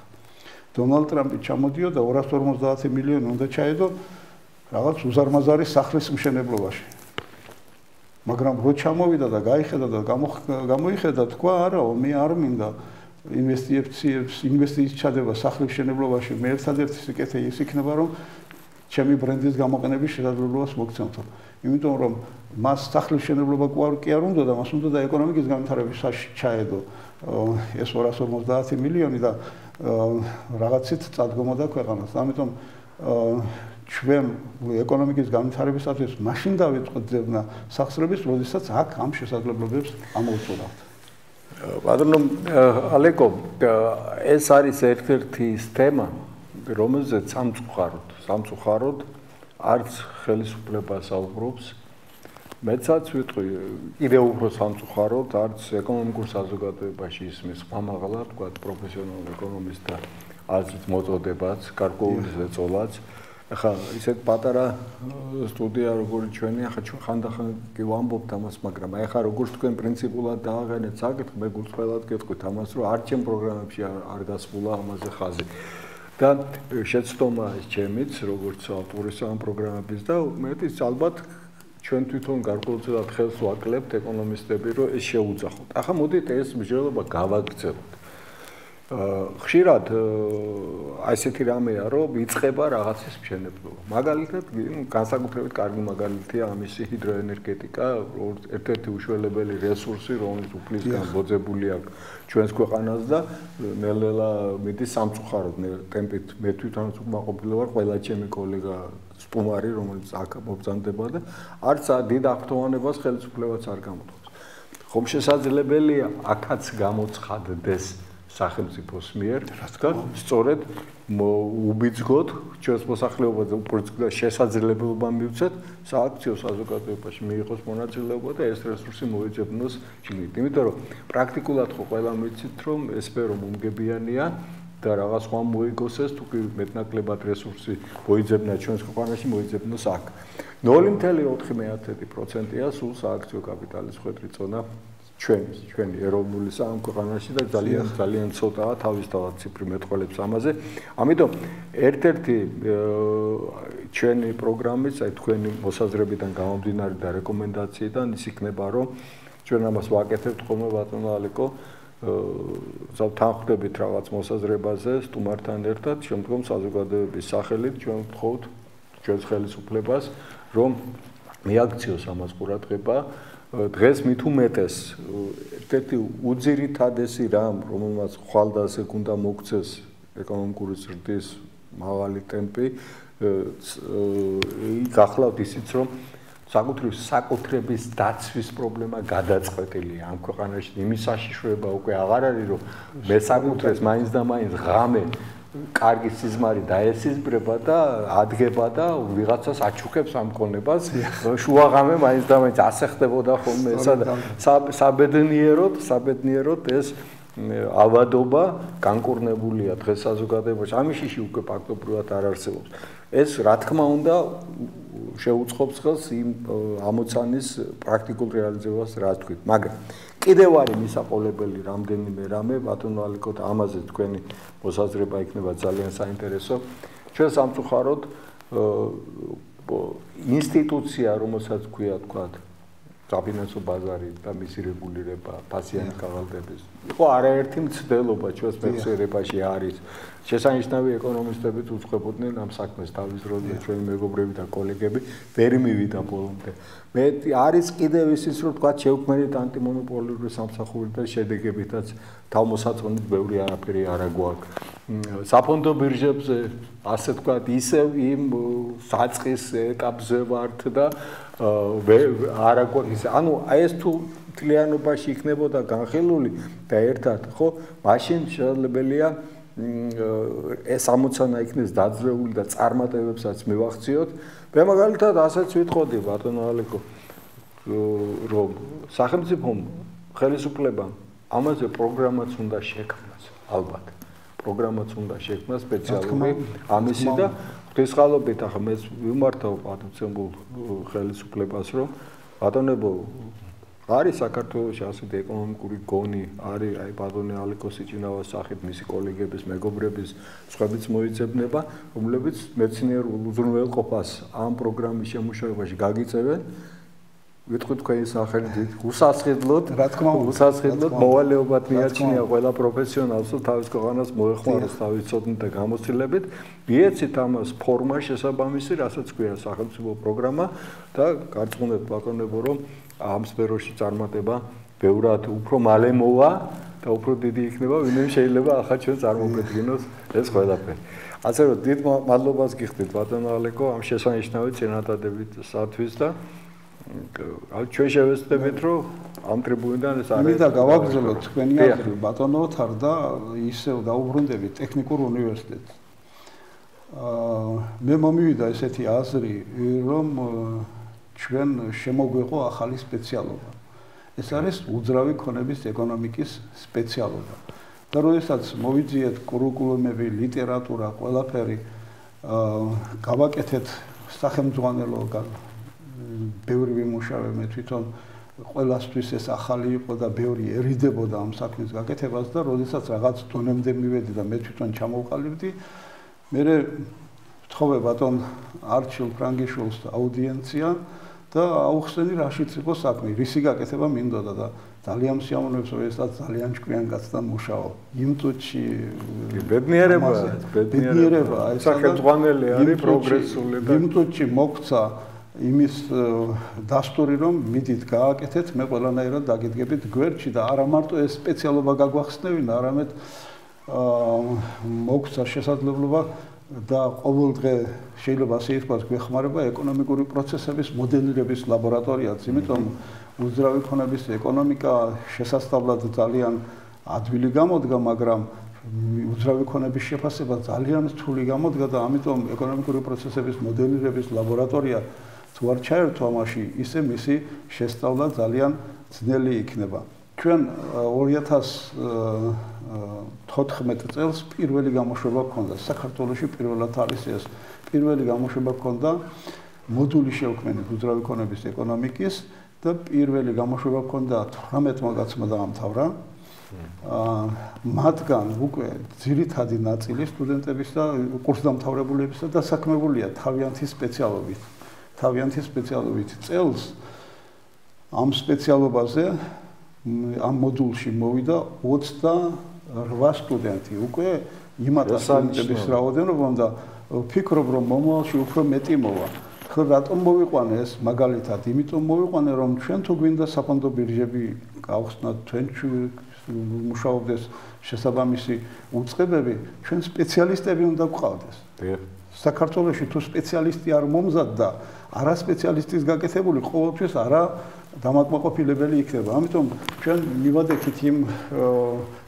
დონალდ ტრამპი ჩამოდიოდა 250 მილიონი უნდა ჩაედო რაღაც უზარმაზარი სახლის მშენებლობაში. მაგრამ რო ჩამოვიდა და გაიხედა და გამოიხედა, თქვა, არაო, მე არ მინდა ინვესტიციების ჩადება სახლის მშენებლობაში. მე ერთადერთი სიკეთე ის იქნება, რომ ჩემი ბრენდის გამოყენების შესაძლებლობას მოგცემთო. იმიტომ რომ მას სახლის მშენებლობა კი არ უნდა და მას უნდა და ეკონომიკის განვითარებაში ჩაედო ეს 250 მილიონი და რაღაცით წადგომოდა ქვეყანას. ამიტომ ჩვენ ეკონომიკის განვითარებისათვის მაშინ დავიწყოთ ძებნა სახსრების, როდესაც აქ ამ შესაძლებლობებს ამოვწურავთ. ბატონო ალეკო, ეს არის ერთ-ერთი თემა, რომელზეც სამწუხაროდ არც ხელისუფლება საუბრობს. მეცაც ვიტყვი, კიდევ უფრო სამწუხაროდ, არც ეკონომიკურ საზოგადოებაში ისმის ხმამაღლა, თქვა პროფესიონალ ეკონომისტთა აზრით მოწოდებაც, გარკვეული ზეწოლაც. ახლა ისეთ პატარა სტუდია როგორი ჩვენი, ახლა ჩვენ ხანდახან კი ვამბობთ ამას, მაგრამ აი ახლა როგორც თქვენ პრინციპულად დააღენეთ საკითხი, მე გულწრფელად გეტყვით ამას, რომ არ ჩემ პროგრამებში არ გასულა ამაზე ხაზი. და შეცდომა ის ჩემიც, როგორც ავტორის ამ პროგრამების და მეტიც ალბათ ჩვენ თვითონ გარკვეულწილად ხელს ვაკლებთ ეკონომისტები, რომ ეს შეუძახოთ. ახლა მოდით ეს მსჯელობა გავაგრძელოთ. ხშირად აი ესეთი რამეა, რომ იწყება რაღაცის მშენებლობა. მაგალითად, განსაკუთრებით კარგი მაგალითია ამისი ჰიდროენერგეტიკა, ერთ-ერთი უშველებელი რესურსი, რომელიც უფლისგან ბოძებული აქვს ჩვენს ქვეყანას და ნელ-ნელა მიდის სამწუხაროდ ტემპით. მე თვითონაც უკმაყოფილო ვარ, ყველა ჩემი კოლეგა სტუმარი, რომელიც აქ მობრძანდება და არც დიდ აღფრთოვანებას ხელისუფლებაც არ გამოთქვამს. ხომ შესაძლებელია აქაც გამოცხადდეს სახელმწიფოს მიერ და სწორედ უბიძგოთ ჩვენს მოსახლეობაზე უფრო შესაძლებლობა მივცეთ სააქციო საზოგადოებაში მიიღოს მონაწილეობა და ეს რესურსი მოიძებნოს შიგნით. იმიტომ რომ პრაქტიკულად ხო ყველამ ვიცით რომ ეს სფერო მომგებიანია და რაღაც ხომ მოიგოს ეს თუ კი მეტნაკლებად რესურსი მოიძებნა ჩვენს ქვეყანაში მოიძებნოს აქ. 0.4%-ია სულ სააქციო კაპიტალის ხვედრი წონა ჩვენი ეროვნული სამყაროში და ძალიან ცოტაა თავისთავად ციფრი მეტყველებს ამაზე. ამიტომ ერთ-ერთი ჩვენი პროგრამის, აი თქვენი მოსაზრებიდან გამომდინარე და რეკომენდაციიდან ის იქნება, რომ ჩვენ ამას ვაკეთებთ ხოლმე ბატონო ალეკო, თანხმდებით რაღაც მოსაზრებაზე სტუმართან ერთად, შემდგომ საზოგადოების სახელით ჩვენ ვთხოვთ ჩვენს ხელისუფლებას, რომ მიაქციოს ამას ყურადღება. დღეს მით უმეტეს ერთ-ერთი უძირითადესი რამ, რომელმაც ხვალდასე უნდა მოგცეს ეკონომიკური ზრდის მაღალი ტემპი, გახლავთ ისიც, რომ საკუთრების დაცვის პრობლემა გადაწყვეტილია ამ ქვეყანაში. იმის საშიშროება უკვე აღარ არის, რომ მე საკუთრეს მაინც და მაინც ღამე კარგი სიზმარი დაესიზმრება და ადგება და ვიღაცას აჩუქებს ამ კონებას. შუაღამე მაინც და მაინც ასე ხდებოდა ხოლმე ესა და საბედნიეროდ ეს ავადობა განკურნებულია დღეს საზოგადოებაში. ამის შიში უკვე ფაქტობრივად არ არსებობს. ეს რა თქმა უნდა შეუწყობს ხელს იმ ამოცანის პრაქტიკულ რეალიზებას რა თქვით. მაგრამ კიდევ არის მისაყოლებელი რამდენიმე რამე, ბატონო ალეკო, ამაზე თქვენი მოსაზრება იქნება ძალიან საინტერესო. ჩვენ სამწუხაროდ ინსტიტუცია, რომელსაც ქვია თქვა საფინანსო ბაზარი და მისი რეგულირება, ფასიანი კაღალდების. იყო არაერთი მცდელობა ჩვენს მეცნიერებაში არის. შესანიშნავი ეკონომისტებიც უწყებოდნენ ამ საქმეს თავის დროზე ჩვენი მეგობრები და კოლეგები ვერ მივიდა ბოლომდე. მე არის კიდევ ისიც რომ თქვა შევქმნით ანტიმონოპოლიური სამსახური და შედეგებითაც თავმოსაწონით ბევრი არაფერი არ აგვაქვს. საფონდო ბირჟებზე ასე თქვა ისევ იმ საწყის ეტაპზე ვართ და არ აგვაქვს ისე. ანუ აი ეს თუ მთლიანობაში იქნებოდა განხილული და ერთად ხო მაშინ შესაძლებელია ეს ამოცანა იქნეს დაძლეული და წარმატებებსაც მივახციოთ. მე მაგალითად ასეც ვიტყოდი ბატონო ალეკო, რომ სახელმწიფომ ხელისუფლებამ ამაზე პროგრამაც უნდა შექმნას, ალბათ. პროგრამაც უნდა შექმნას სპეციალური ამისი და ღვთისმშობლობით ახლა მე ვიმართავ პატუცემულ ხელისუფლებას, რომ ბატონებო არის საქართველოში ასეთი ეკონომიკური გონი, არის აი ბატონი ალეკოს სიჭინავას სახით მისი კოლეგების, მეგობრების, სხვაებიც მოიძებნება, რომლებიც მეცნიერულ უზრუნველყოფას ამ პროგრამის შემუშავებაში გაგიწევენ. ვიტყვი თქვენი სახელით უსასყიდლოდ, რა თქმა უნდა, უსასყიდლოდ მოვალეობად მიაჩნია ყველა პროფესიონალს, თავის ქვეყანას მოეხმაროს თავის ცოდნით და გამოცდილებით. მიეცით ამას ფორმა შესაბამისი, რასაც ქვია სახელმწიფო პროგრამა და გარწმუნებთ ბატონებო, რომ ამ სფეროში წარმატება ბევრად უფრო მალე მოვა და უფრო დიდი იქნება, ვინმე შეიძლება ახლა ჩვენ წარმოვიდგინოს ეს ყველაფერი. ასე რომ დიდ მადლობას გიხდით ბატონო ალეკო ამ შესანიშნავი წინადადებისათვის და ჩვენ შევეცდებით, რომ ამ ტრიბუნიდან ეს არის. მინდა გავაგრძელოთ თქვენი აზრი ბატონო თარ და ისევ დაუბრუნდებით ტექნიკურ უნივერსიტეტს. მე მომივიდა ესეთი აზრი, რომ ჩვენ შემოგვეყო ახალი სპეციალობა. ეს არის უძრავი ქონების ეკონომიკის სპეციალობა. და როდესაც მოვიძიეთ კურიკულუმები, ლიტერატურა, ყველაფერი გავაკეთეთ სახელმძღვანელო ბევრი ვიმუშავე მე თვითონ ყველასთვის ეს ახალი იყო და ბევრი ერიდებოდა ამ საქმის გაკეთებას და როდესაც რაღაც დონემდე მივედი და მე თვითონ ჩამოვყალიბდი, მე ვთხოვე ბატონ არჩილ ფრანგიშვილს აუდიენცია და აუხსენი რაშიც იყო საქმე, რისი გაკეთება მინდოდა და ძალიან მსიამოვნებს როდესაც ძალიან ჭკვიან კაცთან მუშაობ. იმ წუთში ბედნიერება, სახელმძღვანელი არის პროგრესული და იმ წუთში მოგცა იმის დასტური რომ მიდით გააკეთეთ, მე ყველანაირად დაგიდგებით გვერდში და არა მარტო ეს სპეციალობა გაგვახსნევინა, არამედ მოგცა შესაძლებლობა და ყოველდღე შეიძლება ასე ითქვას გვეხმარება ეკონომიკური პროცესების მოდელირების ლაბორატორიაც, იმიტომ უძრავი ქონების ეკონომიკა შესასწავლად ძალიან ადვილი გამოდგა, მაგრამ უძრავი ქონების შეფასება ძალიან რთული გამოდგა და ამიტომ ეკონომიკური პროცესების მოდელირების ლაბორატორია თუ არ ჩაერთო ამაში, ისე მისი შესწავლა ძალიან ძნელი იქნება. ჩვენ 2014 წელს პირველი გამოშვება გქონდა საქართველოში პირველად არის ეს პირველი გამოშვება გქონდა მოდული შევქმნით უძრავი ქონების ეკონომიკის და პირველი გამოშვება გქონდა 18 მაგაცმა დაამთავრა. მათგან უკვე ძირითადი ნაწილი სტუდენტების და კურსდამთავრებულებისა და საქმებულია თავიანთი სპეციალობით. წელს ამ სპეციალობაზე ამ მოდულში მოვიდა 28 სტუდენტი. უკვე იმათა სტუდენტების რაოდენობა და ვფიქრობ, რომ მომავალში უფრო მეტი მოვა. ხო, რატომ მოვიყვანე ეს მაგალითად? იმიტომ მოვიყვანე, რომ ჩვენ თუ გვინდა საფონდო ბირჟები გავხსნათ, ჩვენ მუშაობდეს შესაბამისი უწყებები, ჩვენ სპეციალისტები უნდა გვყავდეს. საქართველოში თუ სპეციალისტი არ მომზადდა, არა სპეციალისტის გაკეთებული ყოველთვის არა დამაკმაყოფილებელი იქნება. ამიტომ ჩვენ მივადექით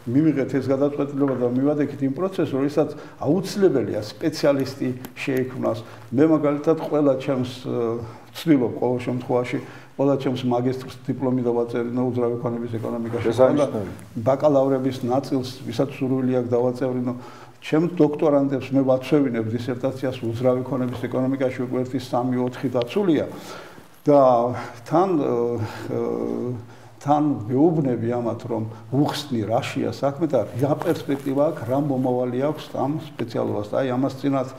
მივიღეთ ეს გადაწყვეტილება და მივადექით იმ პროცესს, როდესაც აუცილებელია სპეციალისტი შეიქმნას. მე მაგალითად ყველა ჩემს ვცდილობ ყოველ შემთხვევაში ყველა ჩემს მაგისტრს დიპლომი დავაწერინა უძრავი ქონების ეკონომიკაში. ბაკალავრების ნაწილს, ვისაც სურვილი აქვს დავაწევრინო. ჩემს დოქტორანტებს მე ვაცვევინებ დისერტაციას უძრავი ქონების ეკონომიკაში უკვე 1-3-4 დაცულია და თან ვეუბნები ამათ, რომ უხსნი რაშია საქმე და რა პერსპექტივა აქვს, რა მომავალი აქვს ამ სპეციალობას. აი ამას წინათ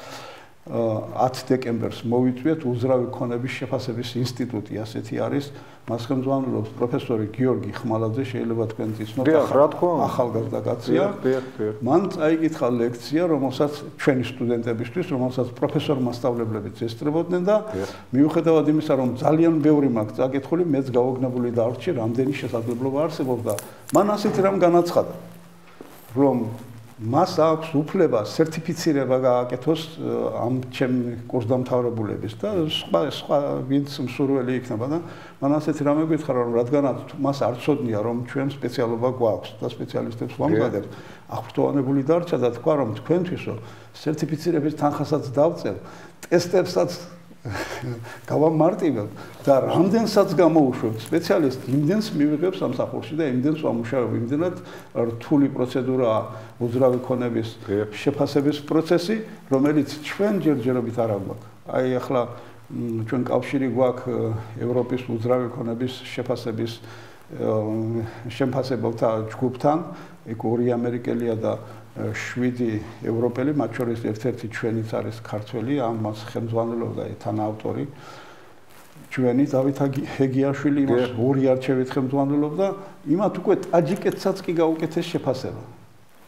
10 დეკემბერს მოვიწვიეთ უძრავი ქონების შეფასების ინსტიტუტი, ასეთი არის. მას ხელმძღვანელობს პროფესორი გიორგი ხმალაძე, შეიძლება თქვენ იცნოთ, ახალგაზრდა კაცია. მან წაიკითხა ლექცია, რომელსაც ჩვენი სტუდენტებისთვის, რომელსაც პროფესორ-მასწავლებლებიც ესწრებოდნენ და მიუხედავად იმისა, რომ ძალიან ბევრი მაქვს წაკითხული, მეც გავოგნებული დარჩი, რამდენი შესაძლებლობა არსებობს და მან ასეთი რამ განაცხადა, რომ მას აქვს უფლება სერტიფიცირება გააკეთოს ამ ჩემ კურსდამთავრებულების და სხვა ვინც მსურველი იქნება და მან ასეთი რამე გითხრა, რომ რადგანაც მას არ ცოდნია, რომ ჩვენ სპეციალობა გვაქვს და სპეციალისტებს ვამზადებთ, აღფრთოვანებული დარჩა და თქვა, რომ თქვენთვისო სერტიფიცირების თანხასაც დავწევ, ტესტებსაც გავამარტივებ და რამდენსაც გამოუშვებთ სპეციალისტ, იმდენს მივიღებ სამსახურში და იმდენს ვამუშავებ, იმდენად რთული პროცედურაა უძრავი ქონების შეფასების პროცესი, რომელიც ჩვენ ჯერჯერობით არ გვაქვს. აი ახლა ჩვენ კავშირი გვაქვს ევროპის უძრავი ქონების შეფასების შემფასებელთა ჯგუფთან, იქ 2 ამერიკელია და 7 ევროპელი, მათ შორის ერთ-ერთი ჩვენიც არის ქართველი, ამას ხელმძღვანელობდა თანაავტორი ჩვენი დავით ჰეგიაშვილი, იმას 2 არჩევით ხელმძღვანელობდა, იმათ უკვე ტაჯიკეთსაც კი გაუკეთეს შეფასება.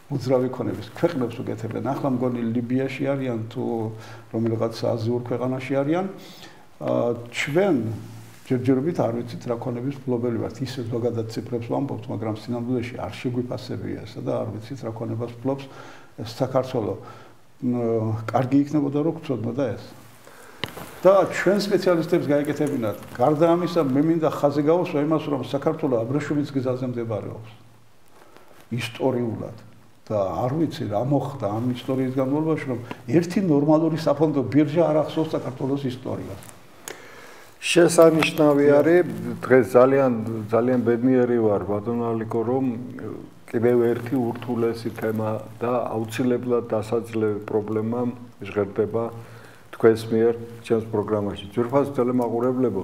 უძრავი ქონების ქვეყნებს უკეთებენ. ახლა მგონი ლიბიაში არიან თუ რომელიღაც აზიურ ქვეყანაში არიან. ჩვენ ჯერჯერობით არ ვიცით რა ქონების მფლობელი ვართ. ისე ზოგადად ციფრებს ვამბობთ, მაგრამ სინამდვილეში არ შეგვიფასებია ესა და არ ვიცით რა ქონებას ფლობს საქართველო. კარგი იქნებოდა რომ გწოდნოდა ეს. და ჩვენ სპეციალისტებს გაეკეთებინათ. გარდა ამისა, მე მინდა ხაზი გავუსვა იმას, რომ საქართველო აბრეშუმის გზაზე მდებარეობს. ისტორიულად. და არ ვიცი რა მოხდა ამ ისტორიის განმავლობაში, რომ ერთი ნორმალური საფონდო ბირჟა არ ახსოვს საქართველოს ისტორიას. შესანიშნავი არის, დღეს ძალიან ბედნიერი ვარ ბატონ ალიკო, რომ კიდევ ერთი ურთულესი თემა და აუცილებლად დასაძლევი პრობლემა ჟღერდება თქვენს მიერ ჩემს პროგრამაში. ძვირფას ტელემაყურებლებო,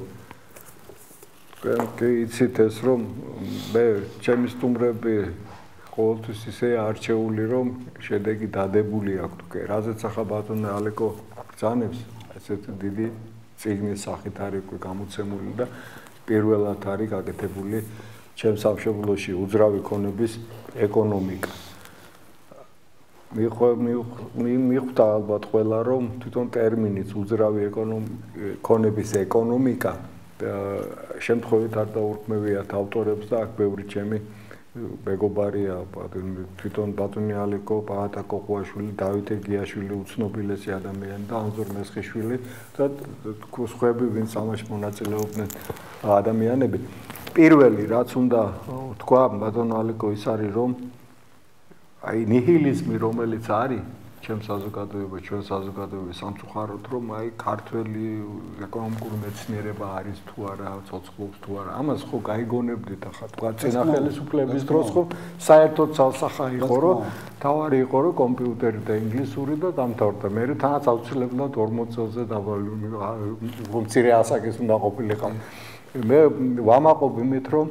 თქვენ კი იცით ეს, რომ მე ჩემი სტუმრები ყოველთვის ისე არჩეული, რომ შედეგი დადებული აქვს. რაზეც ახლა ბატონ ალიკო ბრძანებს, ესეთი დიდი წიგნის სახით არის გამოცემული და პირველად არის გაკეთებული ჩემს სამშობლოში უძრავი ქონების ეკონომიკა. მიხვდა ალბათ ყველა, რომ თვითონ ტერმინიც უძრავი ქონების ეკონომიკა შემთხვევით არ დაურქმევიათ ავტორებს და აქ ბევრი ჩემი მეგობარია თვითონ ბატონი ალიკო, პაატა კოყუაშვილი, დავით ეგიაშვილი უცნობილესი ადამიანი და ანზორ მესხიშვილი და სხვები ვინც ამაში მონაწილეობდნენ ადამიანები. პირველი რაც უნდა თქვა ბატონო ალიკო ის არის რომ აი ნიჰილიზმი რომელიც არის ჩვენ საზოგადოების სამწუხაროდ რომ აი ქართველი ეკონომიკური მეცნიერება არის თუ არა ცოცხლობს თუ არა ამას ხო გაიგონებდით ახლა თქვა წინა ხელისუფლების დროს ხო საერთოდ ცალსახა იყო რომ თავარი იყო რომ კომპიუტერი და ინგლისური და დამთავრდა მე თანაც აუცილებლად 40 წელზე დაბალი მცირე ასაკის უნდა ყოფილიყო მე ვამაყობ იმით რომ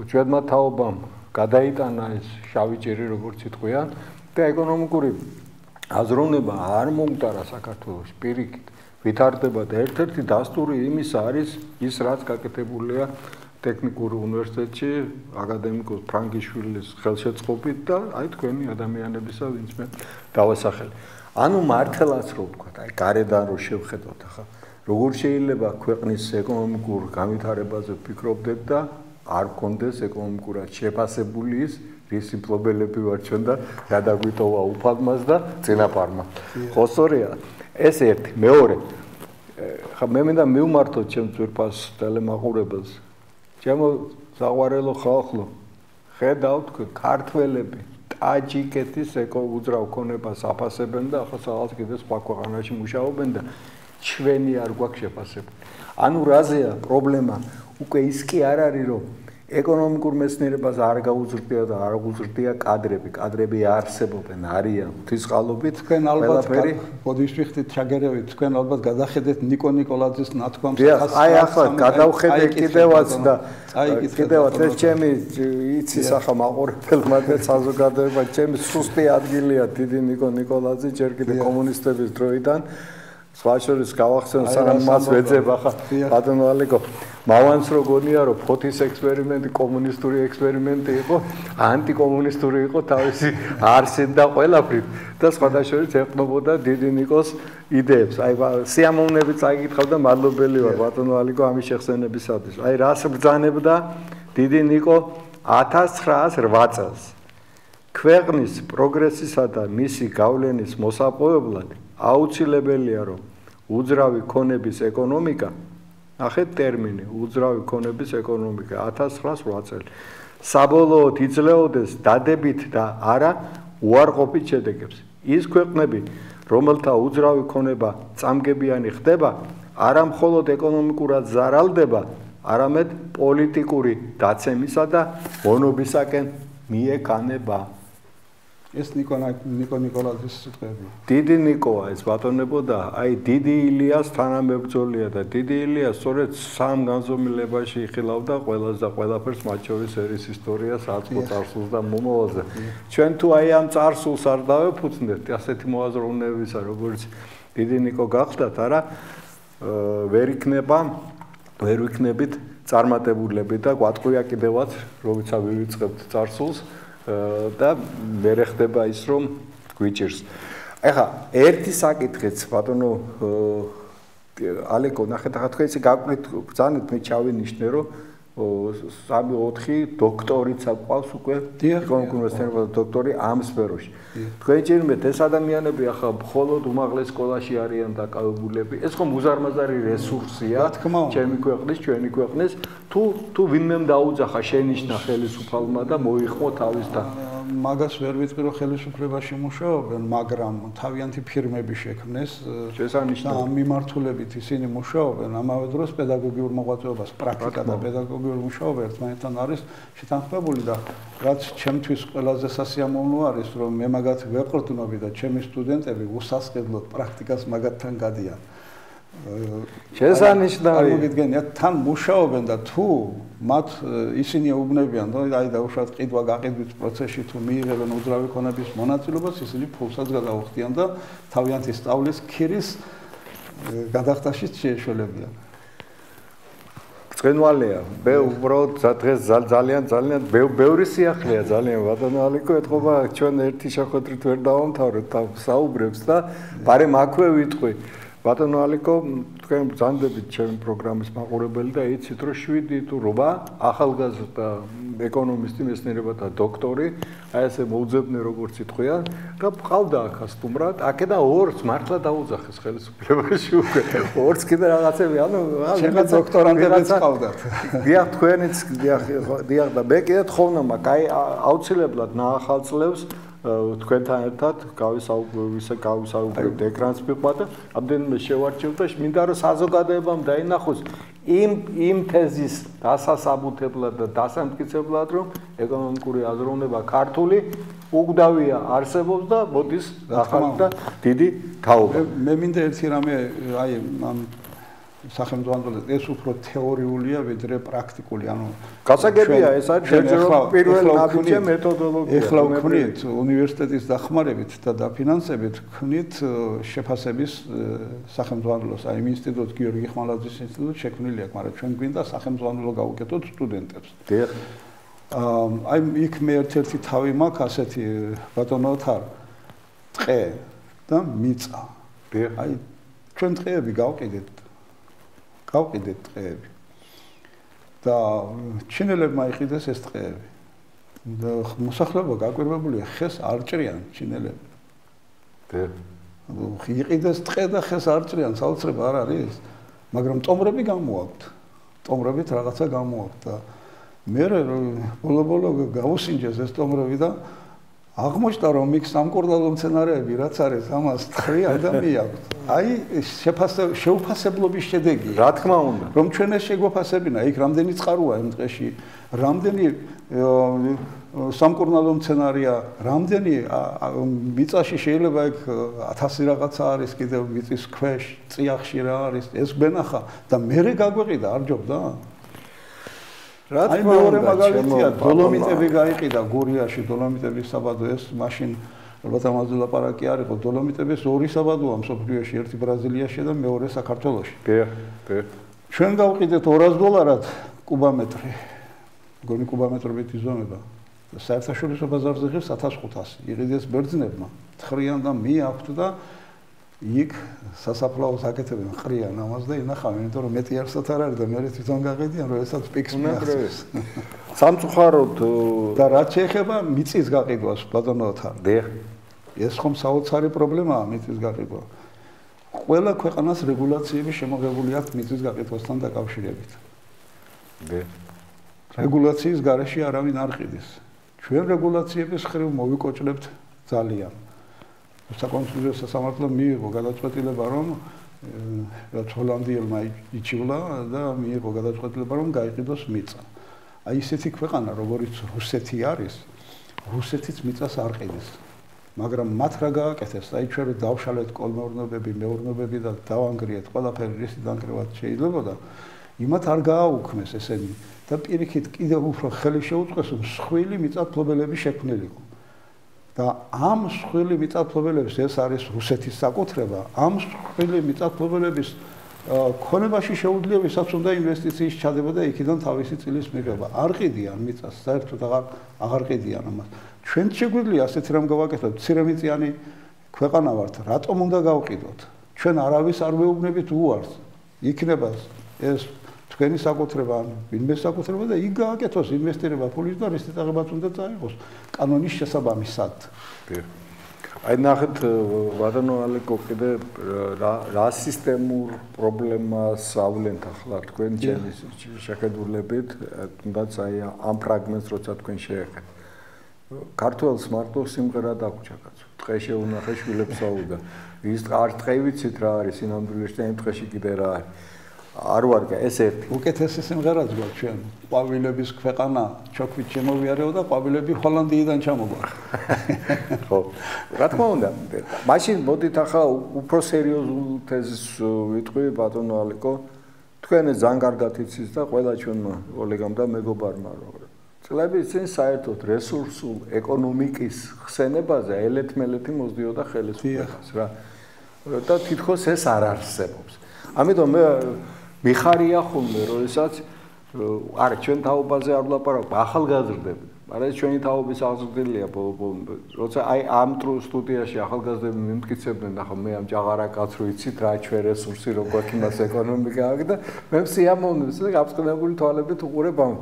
ჩვენმა თაობამ გადაიტანა ეს შავი ჭირი როგორც იტყვიან და ეკონომიკური აზროვნება არ მომტარა საქართველოს პირიქით ვითარდება და ერთ-ერთი დასტური იმის არის ის რაც გაკეთებულია ტექნიკურ უნივერსიტეტში აკადემიკოს ფრანგიშვილის ხელშეწყობით და აი თქვენი ადამიანებისა ვინც მე დავასახელე ანუ მართლაც რო ვთქვა აი გარედან რო შევხედოთ ახლა როგორ შეიძლება ქვეყნის ეკონომიკურ განვითარებაზე ვფიქრობდეთ და არ გქონდეს ეკონომიკურად შეფასებული ის რის იმპლობელები ვარ ჩვენ და გადაგვიტოვა უფალმას და წინაპარმა. ხო სწორია. ეს ერთი, მეორე. ხა მე მინდა მივმართოთ ჩემ ძვირფას ტელემაყურებელს. ჩემო საყვარელო ხალხო, ხედავთ ქართველები ტაჯიკეთის უძრავ ქონებას აფასებენ და ახლა სადღაც კიდე სხვა ქვეყანაში მუშაობენ და ჩვენი არ გვაქვს შეფასებული. ანუ რაზეა პრობლემა? უკვე ის კი არ არის რომ ეკონომიკურ მეცნიერებას არ გაუზრდია და არ უზრდია კადრები არსებობენ არიან ღვთისყალობით თქვენ ალბათ ბოდიშ ვიხდით ჩაგერევით თქვენ ალბათ გადახედეთ ნიკო ნიკოლაძის ნათქვამს აი ახლა გადავხედე კიდევაც და კიდევაც ეს ჩემი იცის ახლა მაყურებელმა და საზოგადოება ჩემი სუსტი ადგილია დიდი ნიკო ნიკოლაძე ჯერ კიდე კომუნისტების დროიდან სხვა შორის გავახსენე სანამ მას ვეძებ ახლა ბატონო ალიკო მავანს რო გონია რომ ფოთის ექსპერიმენტი კომუნისტური ექსპერიმენტი იყო ანტიკომუნისტური იყო თავისი არსით და ყველაფრით და სხვა შორის ეყნობოდა დიდი ნიკოს იდეებს აი სიამოვნებით წაიკითხავდა მადლობელი ვარ ბატონო ალიკო ამის შეხსენებისათვის აი რას ბრძანებდა დიდი ნიკო 1908 წელს ქვეყნის პროგრესისა და მისი გავლენის მოსაპოვებლად აუცილებელია რომ უძრავი ქონების ეკონომიკა ახეთ ტერმინი უძრავი ქონების ეკონომიკა 1908 წელი საბოლოოდ იძლეოდეს დადებით და არა უარყოფით შედეგებს ის ქვეყნები რომელთა უძრავი ქონება წამგებიანი ხდება არა მხოლოდ ეკონომიკურად ზარალდება არამედ პოლიტიკური დაცემისა და მონობისაკენ მიეკანება ეს ნიკო ნიკოლაძის სიტყვები. დიდი ნიკოა ეს ბატონებო და აი დიდი ილიას თანამებრძოლია და დიდი ილიას სწორედ სამ განზომილებაში იხილავდა ყველას და ყველაფერს მათ შორის ერის ისტორიას, აწყო წარსულს და მომავალზე. ჩვენ თუ აი ამ წარსულს არ დავეფუძნებთ ასეთი მოაზროვნებისა, როგორც დიდი ნიკო გახდათ, არა ვერ ვიქნებით წარმატებულები და გვატყვია კიდევაც, როცა ვივიწყებთ წარსულს და ვერ ხდება ის რომ გვიჭირს. ეხლა ერთი საკითხიც ბატონო ალეკო ნახეთ ახლა თქვენ ისე გაკვირთ ბრძანეთ მე ჩავინიშნე რომ 3-4 დოქტორიც აყვავს უკვე ეკონომიკურ მეცნიერებათა დოქტორი ამ სფეროში. თქვენ ჭირმეთ ეს ადამიანები ახლა მხოლოდ უმაღლეს სკოლაში არიან დაკავებულები. ეს ხომ უზარმაზარი რესურსია ჩემი ქვეყნის, ჩვენი ქვეყნის. თუ ვინმემ დაუძახა შენიშნა ხელისუფალმა და მოიხმო თავისთან. მაგას ვერ ვიტყვი რომ ხელისუფლებაში მუშაობენ, მაგრამ თავიანთი ფირმები შექმნეს შესანიშნავი და მიმართულებით ისინი მუშაობენ, ამავე დროს პედაგოგიურ მოღვაწეობას, პრაქტიკა და პედაგოგიური მუშაობა ერთმანეთთან არის შეთანხმებული და რაც ჩემთვის ყველაზე სასიამოვნო არის, რომ მე მაგათ ვეყრდნობი და ჩემი სტუდენტები უსასყიდლოდ პრაქტიკას მაგათთან გადიან. შესანიშნავი წარმოგიდგენიათ თან მუშაობენ და თუ მათ ისინი ეუბნებიან რომ აი დაუშვათ ყიდვა გაყიდვის პროცესში თუ მიიღებენ უძრავი ქონების მონაწილეობას ისინი ფულსაც გადაუხდიან და თავიანთი სწავლის ქირის გადახდაშიც შეეშველებიან ბრწყინვალეა მე უბრალოდ დღეს ძალიან ბევრი სიახლეა ძალიან ბატონო ალიკო ეთქობა ჩვენ ერთი შეხვედრით ვერ დავამთავრეთ საუბრებს და ბარემ აქვე ვიტყვი ბატონო ალიკო, თქვენ ბრძანდებით ჩემი პროგრამის მაყურებელი და იცით რომ 7 თუ 8 ახალგაზრდა ეკონომისტი, მეცნიერებათა დოქტორი, აი ესე მოუძებნე როგორც იტყვიან და ყავდა ახლა სტუმრად, აქედან 2-ს მართლა დაუძახეს ხელისუფლებაში უკვე. 2-ს კიდე რაღაცები, ანუ ჩემი დოქტორანტებიც ყავდათ. დიახ, თქვენიც დიახ და მე კიდე თხოვნა მაქვს, აი აუცილებლად ნაახალწლევს თქვენთან ერთად გავისაუბრებთ ეკრანს მიყვა და ამდენიმე შევარჩევ და მინდა რომ საზოგადოებამ დაინახოს იმ თეზის დასასაბუთებლად და დასამტკიცებლად რომ ეკონომიკური აზროვნება ქართული უგდავია არსებობს და მოდის ახალი და დიდი თაობა. მე მინდა ერთი რამე აი ამ სახელმწიფო ეს უფრო თეორიულია ვიდრე პრაქტიკული, ანუ გასაგებია ეს არის პირველ ნაბიჯი მეთოდოლოგია. ეხლა ვქნით უნივერსიტეტის დახმარებით და დაფინანსებით ვქნით შეფასების სახელმწიფოს, აი იმ ინსტიტუტ გიორგი ხმალაძის ინსტიტუტი შექმნილი აქვს, მაგრამ ჩვენ გვინდა სახელმწიფო გავუკეთოთ სტუდენტებს. დიახ. აი იქ მე ერთ-ერთი თავი მაქვს ასეთი ბატონო თარ ტყე და მიწა. დიახ. აი ჩვენ ტყეები გავყიდეთ ტყეები და ჩინელებმა იყიდეს ეს ტყეები და მოსახლეობა გაკვირვებულია ხეს არ ჭრიან ჩინელები. იყიდეს ტყე და ხეს არ ჭრიან, საოცრება არ არის, მაგრამ ტომრები გამოაქვთ. ტომრებით რაღაცა გამოაქვთ და მე ბოლო გავუსინჯეს ეს ტომრები და აღმოჩნდა რომ იქ სამკურნალო მცენარეები რაც არის ამას ხრიან და მიაქვთ. აი შეუფასებლობის შედეგია. რა თქმა უნდა. რომ ჩვენ ეს შეგვაფასებინა, იქ რამდენი წყაროა იმ ტყეში, რამდენი სამკურნალო მცენარეა, რამდენი მიწაში შეიძლება იქ 1000 რაღაცა არის კიდევ მიწის ქვეშ, წიაღში რა არის, ეს გვენახა და მერე გაგვეყიდა არ ჯობდა? რა თქმა უნდა, მაგალითია, დოლომიტები გაიყიდა გურიაში, დოლომიტების საბადო ეს მაშინ ალბათ ამაზე ლაპარაკი არ იყო, დოლომიტების 2 საბადოა მსოფლიოში, ერთი ბრაზილიაში და მეორე საქართველოში. ჩვენ გავყიდეთ $200 კუბომეტრი. მგონი კუბომეტრობით იზომება. საერთაშორისო ბაზარზე ღირს 1500. იყიდეს ბერძნებმა, თხრიან და მიაქვთ და იქ სასაფლაოს აკეთებენ, ყრიან ამას და ინახავენ, იმიტომ რომ მეტი არსად არ არის და მე თვითონ გაყიდიან, რომ ესაც პიქს მიაღწევს. სამწუხაროდ და რაც შეეხება მიწის გაყიდვას, ბატონო თარ. ეს ხომ საოცარი პრობლემაა მიწის გაყიდვა. ყველა ქვეყანას რეგულაციები შემოღებული აქვს მიწის გაყიდვასთან დაკავშირებით. რეგულაციის გარეშე არავინ არ ყიდის. ჩვენ რეგულაციების ხრივ მოვიკოჭლებთ ძალიან. საკონსტიტუციო სასამართლომ მიიღო გადაწყვეტილება, რომ რაც ჰოლანდიელმა იჩივლა და მიიღო გადაწყვეტილება, რომ გაიყიდოს მიწა. აი ესეთი ქვეყანა, როგორიც რუსეთი არის, რუსეთიც მიწას არ ყიდის. მაგრამ მათ რა გააკეთეს? აი ჩვენ დავშალეთ კოლმეურნეობები, მეურნეობები და დავანგრიეთ ყველაფერი რისი დანგრევად შეიძლებოდა, იმათ არ გააუქმეს ესენი და პირიქით კიდევ უფრო ხელი შეუწყეს, რომ მსხვილი მიწათმფლობელები შექმნილიყო. და ამ მსხვილი მიწათმფლობელების ეს არის რუსეთის საკუთრება, ამ მსხვილი მიწათმფლობელების ქონებაში შეუძლია ვისაც უნდა ინვესტიციის ჩადება და იქიდან თავისი წილის მიღება. არ ყიდიან მიწას, საერთოდ აღარ ყიდიან ამას. ჩვენ შეგვიძლია ასეთი რამ გავაკეთოთ, მცირემიწიანი ქვეყანა ვართ, რატომ უნდა გავყიდოთ? ჩვენ არავის არ ვეუბნებით უარს. იქნება ეს თქვენი საკუთრება, ვინმე საკუთრება და იქ გააკეთოს ინვესტირება ფულის და რის წაღებაც უნდა წაიღოს კანონის შესაბამისად. აი ნახეთ ბატონო ალეკო კიდე რა სისტემურ პრობლემას ავლენთ ახლა თქვენ ჩემი შეხედულებით, თუნდაც აი ამ ფრაგმენტს როცა თქვენ შეეხეთ. ქართველს მარტო სიმღერა დაგვრჩა კაცო. ტყე შეუნახე შვილებს აუდა. ის არ ტყე ვიცით რა არის სინამდვილეში და იმ ტყეში კიდე რა არის. არ ვარგა ეს ერთი უკეთესი სიმღერაც გვაქვს ჩვენ ყვავილების ქვეყანა ჩოქვით შემოვიარეო და ყვავილები ჰოლანდიიდან ჩამოგვარ ხო რა თქმა უნდა მაშინ მოდით ახლა უფრო სერიოზულ თეზის ვიტყვი ბატონო ალეკო თქვენ ძალიან კარგად იცით და ყველა ჩვენმა კოლეგამ და მეგობარმა რომ წლების წინ საერთოდ რესურსულ ეკონომიკის ხსენებაზე ელეთ-მელეთი მოსდიოდა ხელისუფლებას რა და თითქოს ეს არ არსებობს ამიტომ მე მიხარია ხოლმე, როდესაც არა ჩვენ თაობაზე არ ვლაპარაკობ, არა ჩვენი თაობის აღზრდილია ბოლო როცა აი ამ სტუდიაში ახალგაზრდები მიმტკიცებდნენ ახლა მე ამ ჭაღარა კაცს რო იცით რა ჩვენ რესურსი როგორ ქიმას ეკონომიკა აქვს და მე სიამოვნებს და გაფრთხილებული თვალებით უყურებ ამ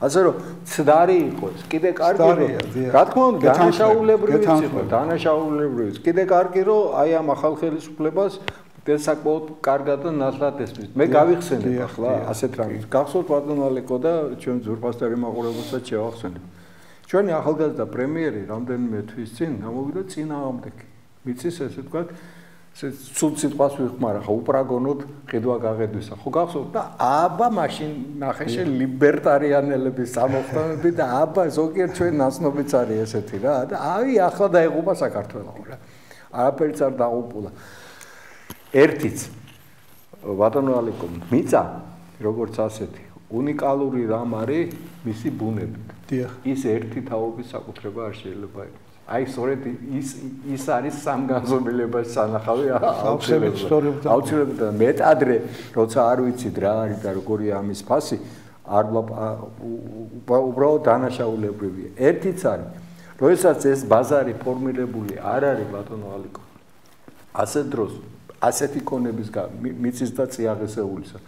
ასე რომ ცდარი იყო ეს კიდე კარგი რა თქმა უნდა დანაშაულებრივიც კიდე კარგი რომ აი ამ ახალ ხელისუფლებას საკმაოდ კარგად და ნათლად ესმის. მე გავიხსენებ ახლა ასეთ რამეს. გახსოვთ ბატონ ალეკო და ჩვენ ზურფასტერი მაყურებელსაც შევახსენებ. ჩვენი ახალგაზრდა პრემიერი რამდენიმე თვის წინ გამოვიდა წინააღმდეგი. მიწის ესე ვთქვათ, სულ სიტყვას ვიხმარა, ხო უპრაგონოდ ყიდვა გაღედვისა. ხო გახსოვთ და აბა მაშინ ნახე შე ლიბერტარიანელების სამოხდომები და აბა ზოგიერთ ჩვენ ნაცნობიც არის ესეთი რა და აი ახლა დაიღუპა საქართველო რა. არაფერიც არ დაუპულა. ერთიც ბატონო ალეკო მიწა როგორც ასეთი უნიკალური რამ არის მისი ბუნებით. ის ერთი თაობის საკუთრება არ შეიძლება იყოს. აი სწორედ ის არის სამგანზომილებაში სანახავი აუცილებლად და მეტადრე როცა არ ვიცით რა არის და როგორია ამის ფასი არ უბრალოდ დანაშაულებრივია. ერთიც არის როდესაც ეს ბაზარი ფორმირებული არ არის ბატონო ალეკო ასეთ დროს ასეთი კონების მიწის და წიაღისეულისა.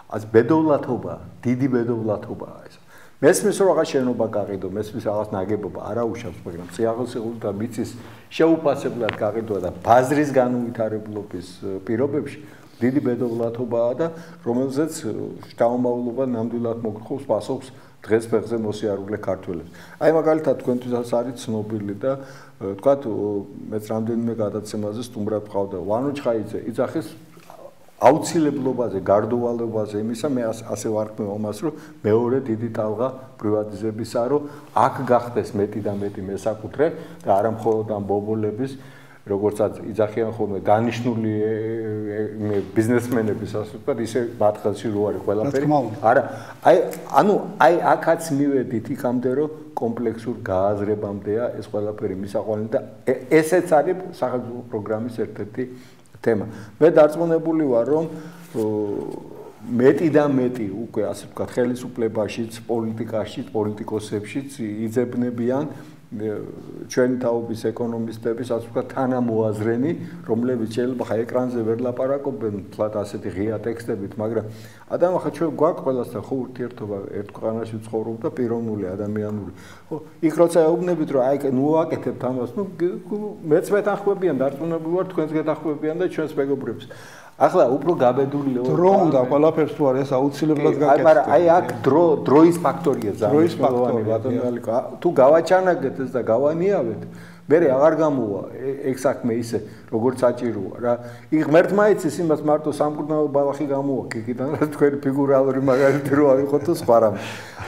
ας ბედოვლათობა, დიდი ბედოვლათობაა ეს. მესმის რომ რაღაც შენობა გაყიდო, მესმის რაღაც ნაგებობა არა უშავს, მაგრამ წიაღისეული და მიწის შეუფასებლად გაყიდვა და ბაზრის განუვითარებლობის პირობებში დიდი ბედოვლათობაა და რომელზეც შთამომავლობა ნამდვილად მოგხობს პასუხს დღეს ფეხზე მოსიარულე ქართველებს. აი მაგალითად თქვენთვისაც არის ცნობილი და თქვათ მეც რამდენიმე გადაცემაზე სტუმრად ვყავდა ვანო ჩხაიძე იძახის აუცილებლობაზე გარდუვალობაზე იმისა მე ასე ვარქმევ ამას რომ მეორე დიდი ტალღა პრივატიზებისა რომ აქ გახდეს მეტი და მეტი მესაკუთრე და არა მხოლოდ ამ ბობოლების როგორცაც იძახიან ხოლმე დანიშნული ბიზნესმენების ასე ვთქვათ ისე ბათხალში რო არის ყველაფერი არა აი აქაც მივედით იქამდე რომ კომპლექსურ გააზრებამდეა ეს ყველაფერი მისაყვანილი და ესეც არის სახელმწიფო პროგრამის ერთ-ერთი თემა. მე დარწმუნებული ვარ რომ მეტი და მეტი უკვე ასე ვთქვათ ხელისუფლებაშიც პოლიტიკაშიც პოლიტიკოსებშიც იძებნებიან ჩვენი თაობის ეკონომისტების ასე ვთქვათ თანამოაზრენი რომლებიც შეიძლება ხა ეკრანზე ვერ ლაპარაკობენ თლათ ასეთი ღია ტექსტებით მაგრამ ადამი ხა ჩვენ გვაქვს ყველასთან ხო ურთიერთობა ერთ ქვეყანაში ცხოვრობ და პიროვნული ადამიანური ხო იქ როცა ეუბნებით რომ აი ნუ ვაკეთებთ ამას ნუ მეც მეთანხმებიან დარწმუნებული ვარ თქვენს გეთანხმებიან და ჩვენს მეგობრებს ახლა უფრო გაბედული დრო უნდა ყველაფერს თუ არის ეს აუცილებლად გაკეთდეს. მაგრამ აი აქ დროის ფაქტორია ძალიან ბატონო ალეკო. თუ გავაჩანაგეთ ეს და გავანიავეთ, მე აღარ გამოვა ეგ საქმე ისე როგორც საჭიროა რა. იქ ღმერთმა იცის იმას მარტო სამკურნალო ბალახი გამოვა კიკიდან რა თქვენი ფიგურალური მაგალითი რო აიღოთ თუ სხვა რამე.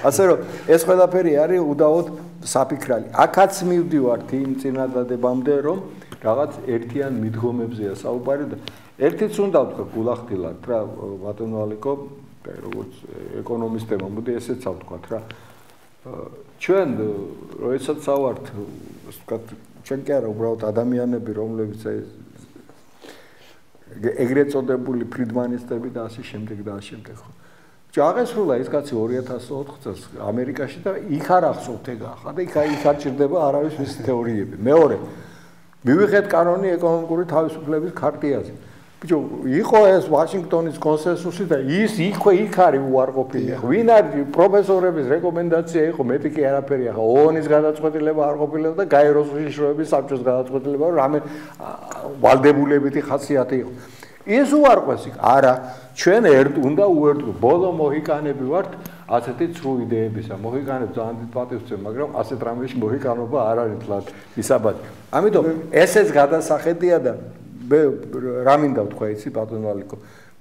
ასე რომ ეს ყველაფერი არის უდაოდ საფიქრალი. აქაც მივდივართ იმ წინადადებამდე რომ რაღაც ერთიან მიდგომებზეა საუბარი და ერთიც უნდა ვთქვა გულახდილად რა ბატონო ალეკო როგორც ეკონომისტებმა მოდი ესეც ავთქვათ რა ჩვენ როდესაც ავართ ვთქვათ ჩვენ კი არა უბრალოდ ადამიანები რომლებიც ეგრეთ წოდებული ფრიდმანისტები და ასე შემდეგ და ასე შემდეგ ხო ჩაღესრულა ის კაცი 2004 წელს ამერიკაში და იქ არ ახსოვთ ეგ ახლა და იქ არ ჭირდება არავის მისი თეორიები მეორე მივიღეთ კანონი ეკონომიკური თავისუფლების ქარტიაზე ბიჭო იყო ეს ვაშინგტონის კონსენსუსი და ის იქვე იქ არის უარყოფილი ვინ არის პროფესორების რეკომენდაცია იყო მეტი კი არაფერი ახლა ООН-ის გადაწყვეტილება არ ყოფილა და გაეროს უშიშროების საბჭოს გადაწყვეტილება რომ რამე ვალდებულებითი ხასიათი იყო ის უარყვეს იქ არა ჩვენ უნდა უერთო ბოლო მოჰიკანები ვართ ასეთი ცრუ იდეებისა მოჰიკანებს ძალიან დიდ პატივს ვცემ მაგრამ ასეთ რამეში მოჰიკანობა არ არის თლად ისაბათი ამიტომ ესეც გადასახედია და მე რა მინდა ვთქვა იცი ბატონო ალეკო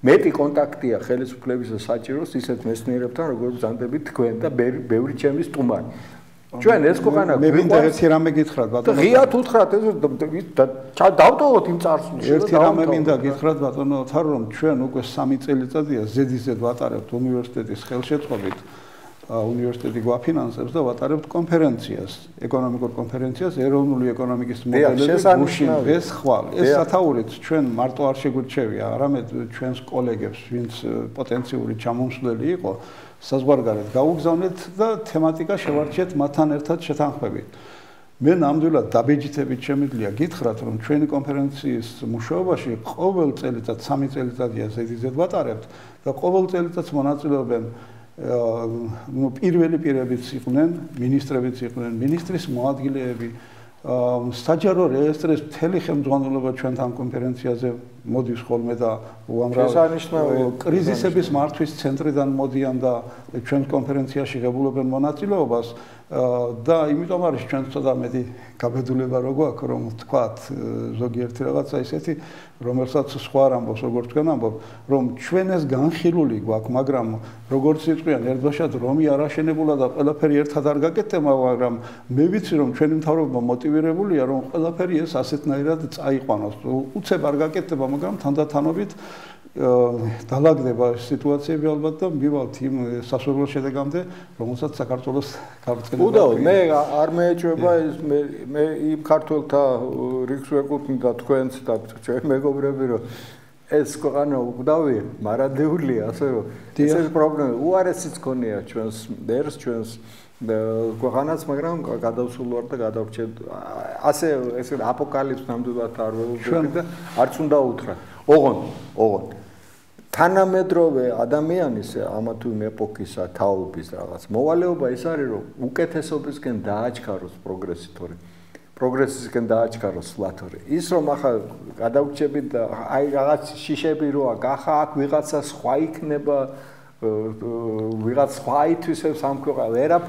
მეტი კონტაქტია ხელისუფლებისა საჭიროს ისეთ მეცნიერებთან როგორც ზანდებით თქვენ და ბევრი ჩემი სტუმარი ჩვენ ეს ქვეყანა მე მინდა ერთი რამე გითხრათ ბატონო ღიათ უთხრათ ეს დავტოვოთ იმ წარსულში ერთი რამე მინდა გითხრათ ბატონო თარო რომ ჩვენ უკვე 3 წელიწადია ზედიზედ ვატარებთ უნივერსიტეტის ხელშეწყობით უნივერსიტეტი გვაფინანსებს და ვატარებთ კონფერენციას, ეკონომიკურ კონფერენციას, ეროვნული ეკონომიკის მოდელების გუშინ ეს ხვალ. ეს სათაურით ჩვენ მარტო არ შეგვირჩევია, არამედ ჩვენს კოლეგებს, ვინც პოტენციური ჩამომსვლელი იყო, საზღვარგარეთ გაუგზავნეთ და თემატიკა შევარჩიეთ მათთან ერთად შეთანხმებით. მე ნამდვილად დაბეჯითებით შემიძლია გითხრათ, რომ ჩვენი კონფერენციის მუშაობაში ყოველ წელიწად 3 წელიწადია ზედიზედ ვატარებთ და ყოველ წელიწადს მონაწილეობენ პირველი პირებიც იყვნენ, მინისტრებიც იყვნენ, მინისტრის მოადგილეები, საჯარო რეესტრის მთელი ხელმძღვანელობა ჩვენთან კონფერენციაზე მოდის ხოლმე და უამრავ კრიზისების მართვის ცენტრიდან მოდიან და ჩვენ კონფერენციაში ღებულობენ მონაწილეობას და იმიტომ არის ჩვენ ცოტა მეტი გაბედულება რო გვაქვს რომ თქვათ ზოგიერთი რაღაცა ისეთი რომელსაც სხვა არ ამბობს როგორც თქვენ ამბობთ რომ ჩვენ ეს განხილული გვაქვს მაგრამ როგორც იყვიან ერთბაშად რომი არ აშენებულა და ყველაფერი ერთად არ გაკეთება მაგრამ მე ვიცი რომ ჩვენი მთავრობა მოტივირებულია რომ ყველაფერი ეს ასეთნაირად წაიყვანოს უცებ არ გაკეთდება მაგრამ თანდათანობით დალაგდება სიტუაციები ალბათ და მივალთ იმ სასურველ შედეგამდე რომელსაც საქართველოს გაბრწყინება უდაო მე არ მეეჭვება ეს მე იმ ქართველთა რიგს ვეკუთვნი და თქვენც და ჩვენ მეგობრები რომ ეს ქვეყანა უკდავია მარადეულია ასე რომ ეს პრობლემა უარესიც ქონია ჩვენს დერს ჩვენს ქვეყანას მაგრამ გადავსულ ვარ და გადავრჩეთ ასე ეს აპოკალიფს ნამდვილად არ ველოდები და არც უნდა უთხრა ოღონდ თანამედროვე ადამიანის ამა თუ იმ ეპოქისა თაობის რაღაც მოვალეობა ის არის რომ უკეთესობისკენ დააჩქაროს პროგრესი თორე პროგრესისკენ დააჩქაროს სლათორი ის რომ ახლა გადავჭებით და აი რაღაც შიშები როა გახა აქ ვიღაცა სხვა იქნება ვიღაც სხვა ითვისებს ამ ქვეყანას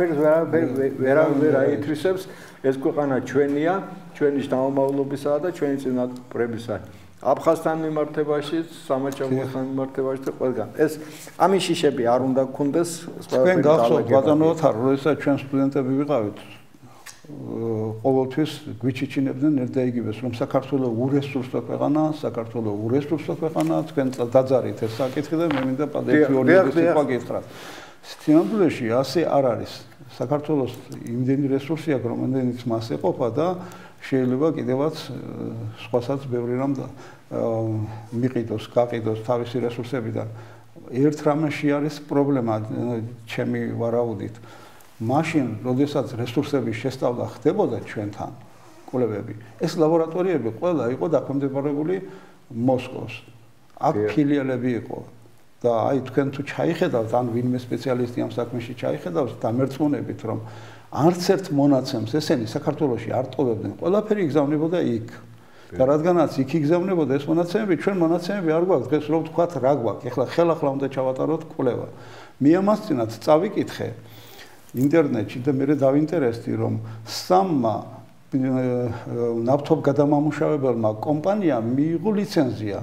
ვერავინ აითვისებს ეს ქვეყანა ჩვენია ჩვენი შთამომავლობისაა და ჩვენი წინაპრებისა აფხაზთან მიმართებაში, სამაჩაბლოსთან მიმართებაში და ყველგან. ეს ამის შიშები არ უნდა გქონდეს ყველაფერი გახსოვთ ბატონო თარ, როდესაც ჩვენ სტუდენტები ვიყავით ყოველთვის გვიჩიჩინებდნენ ერთ-ერთს რომ საქართველოს ურესურსო ქვეყანა, საქართველოს ურესურსო ქვეყანა, თქვენ დაძარით ეს საკითხი და მე მინდა პატრიოტული სიტყვა გითხრათ. სინამდვილეში ასე არ არის. საქართველოს იმდენი რესურსი აქვს, რომელზეც მას ეყოფა და შეიძლება კიდევაც სხვასაც ბევრი რამ მიყიდოს, გაყიდოს თავისი რესურსებიდან. ერთ რამეში არის პრობლემა, ჩემი ვარაუდით. მაშინ, როდესაც რესურსების შესწავლა ხდებოდა ჩვენთან, კვლევები, ეს ლაბორატორიები ყველა იყო დაქვემდებარებული მოსკოვს. აქ ფილიალები იყო. და აი თქვენ თუ ჩაიხედავთ, ან ვინმე სპეციალისტი ამ საქმეში ჩაიხედავს, დამერწმუნებით, რომ არც ერთ მონაცემს ესენი საქართველოში არ ტყობებდნენ, ყველაფერი იგზავნებოდა იქ. და რადგანაც იქ იგზავნებოდა ეს მონაცემები, ჩვენ მონაცემები არ გვაქვს, დღეს რო ვთქვათ რა გვაქვს, ეხლა ხელახლა უნდა ჩავატაროთ კვლევა. მე ამასწინათ წავიკითხე ინტერნეტში და მე დავინტერესდი, რომ სამმა ნავთობ გადამამუშავებელმა კომპანიამ მიიღო ლიცენზია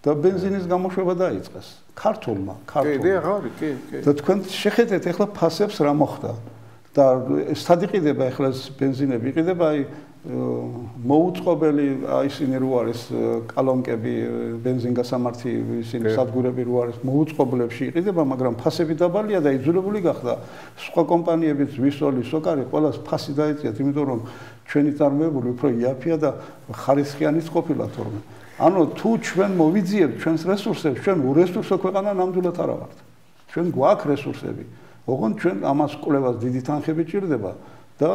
და ბენზინის გამოშვება დაიწყეს. ქართულმა. კი. და თქვენ შეხედეთ ეხლა ფასებს რა მოხდა. და სად იყიდება ეხლა ბენზინები? იყიდება აი მოუწყობელი ისინი რო არის კალონკები, ბენზინგასამართი ისინი სადგურები რო არის მოუწყობლებში იყიდება, მაგრამ ფასები დაბალია და იძულებული გახდა სხვა კომპანიებიც ვისოლი, სოკარი, ყველას ფასი დაეწიათ, იმიტომ რომ ჩვენი წარმოებული უფრო იაფია და ხარისხიანიც ყოფილა თორემ. ანუ თუ ჩვენ მოვიძიებთ ჩვენს რესურსებს, ჩვენ ურესურსო ქვეყანა ნამდვილად არა ვართ. ჩვენ გვაქვს რესურსები. ოღონდ ჩვენ ამას კვლევას დიდი თანხები ჭირდება და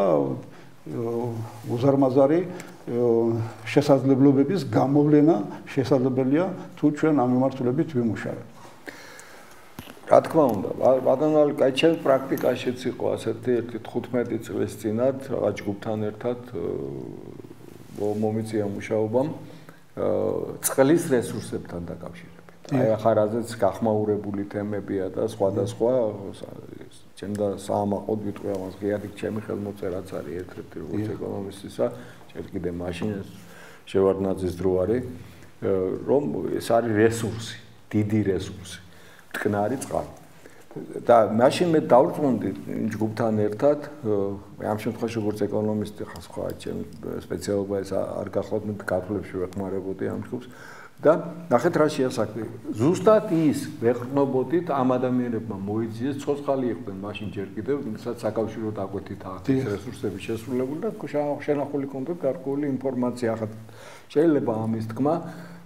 უზარმაზარი შესაძლებლობების გამოვლენა შესაძლებელია თუ ჩვენ ამ მიმართულებით ვიმუშავებთ. რა თქმა უნდა, ბატონო, კაი ჩემს პრაქტიკაშიც იყო ასეთი 15 წლის წინათ რაღაც ჯგუფთან ერთად მომიწია მუშაობამ წყლის რესურსებთან დაკავშირებით. აი ახლა რაზეც გახმაურებული თემებია და სხვადასხვა ჩემდა საამაყოდ ვიტყვი ამას ღიად იქ ჩემი ხელმოწერაც არის ერთ-ერთი როგორც ეკონომისტისა, ჯერ კიდე მაშინ შევარდნაძის დრო არის, რომ ეს არის რესურსი, დიდი რესურსი, მტკნარი წყალი. და მაშინ მე დავრწმუნდი ჯგუფთან ერთად, ამ შემთხვევაში როგორც ეკონომისტი ხა სხვა ჩემი სპეციალობა ეს არ გახლავთ, მე ქართულებში ვეხმარებოდი ამ ჯგუფს, და ნახეთ რა შეასაქმე. ზუსტად ის ვეყრნობოდით ამ ადამიანებმა მოიძიეს ცოცხალი იყვნენ მაშინ ჯერ კიდევ, სადაც საკავშირო დაკვეთით ახლის რესურსები შესრულებული და შენახული კონდოთ გარკვეული ინფორმაცია ახლა შეიძლება ამის თქმა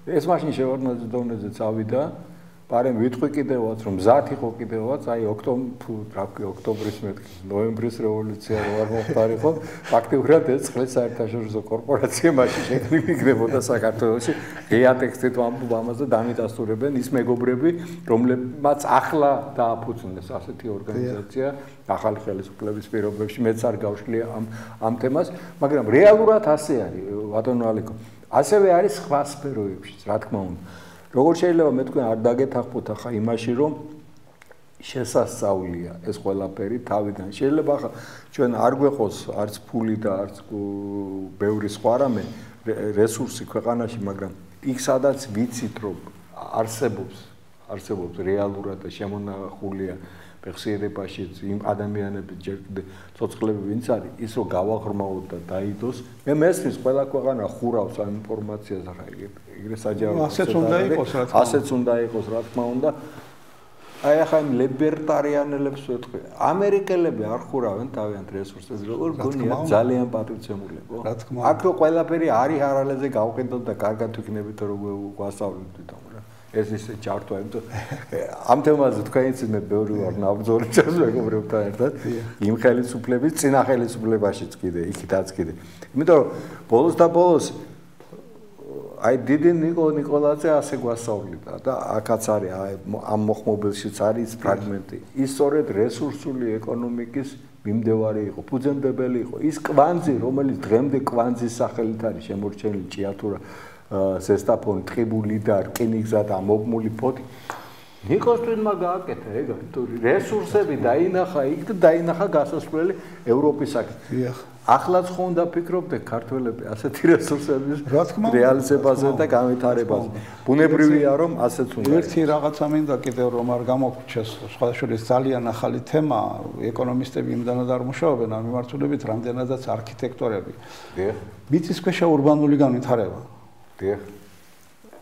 ეს მაშინ შევარდნაძის დონეზე წავიდა პარემ ვიტყვი კიდევაც რომ მზად იყო კიდევაც აი ოქტომბრის მეთქი ნოემბრის რევოლუცია რო არ მოხდარიყო ფაქტიურად ეს წყლის საერთაშორისო კორპორაცია მაშინ შექმნილიყნებოდა საქართველოში ღია ტექსტით ვამბობ ამაზე დამიტასტურებენ ის მეგობრები რომლებმაც ახლა დააფუძნეს ასეთი ორგანიზაცია ახალი ხელისუფლების პირობებში მეც არ გავშლი ამ თემას მაგრამ რეალურად ასე არის ბატონო ალეკო ასევე არის სხვა სფეროებშიც რა თქმა უნდა როგორ შეიძლება მე თქვენ არ დაგეთახბოთ ახლა იმაში რომ შესასწავლია ეს ყველაფერი თავიდან შეიძლება ახლა ჩვენ არ გვეყოს არც ფული და არც ბევრი სხვა რამე რესურსი ქვეყანაში მაგრამ იქ სადაც ვიცით რომ არსებობს რეალურად და შემონახულია ფეხსიერებაში იმ ადამიანები ჯერ კიდე ცოცხლები ვინც არის ის რომ გავაღრმავოთ და დაიდოს მე მესმის ყველა ქვეყანა ხურავს ამ ინფორმაციას ახლა ეგრე საჯარო ასეც უნდა იყოს რა თქმა უნდა აი ახლა იმ ლიბერტარიანელებს ვეთქვი ამერიკელები არ ხურავენ თავიანთ რესურსებს როგორ გონია ძალიან პატრიცემულებო აქ რო ყველაფერი არის არალეზე გავყიდოთ და კარგად ვიქნებით როგორ გვასწავლეთ თვითონ რა ეს ისე ჩართვა იმიტომ ამ თემაზე თქვენიც მე ბევრი ვარ ნაბრძოლი ჩემს მეგობრებთან ერთად იმ ხელისუფლების წინა ხელისუფლებაშიც კიდე იქითაც კიდე იმიტომ რომ ბოლოს და ბოლოს აი დიდი ნიკოლაძე ასე გვასწავლიდა და აქაც არის ამ მოხმობილშიც არის ფრაგმენტი ის სწორედ რესურსული ეკონომიკის მიმდევარი იყო ფუძემდებელი იყო ის კვანძი რომელიც დღემდე კვანძის სახელით არის შემორჩენილი ჭიათურა ზესტაფონი ტყიბული და რკინიგზა და მოგმული ფოთი ნიკოს თვითმა გააკეთა ეგ რესურსები დაინახა იქ და დაინახა გასასვლელი ევროპისაკენ ახლაც ხო უნდა ფიქრობდე ქართველები ასეთი რესურსების რეალიზებაზე და განვითარებაზე ბუნებრივია რომ ასეც უნდა ერთი რაღაცა მინდა კიდევ რომ არ გამოგჩეს სხვა შორის ძალიან ახალი თემა ეკონომისტები იმდანად არ მუშაობენ ამ მიმართულებით რამდენადაც არქიტექტორები მიწისქვეშა ურბანული განვითარება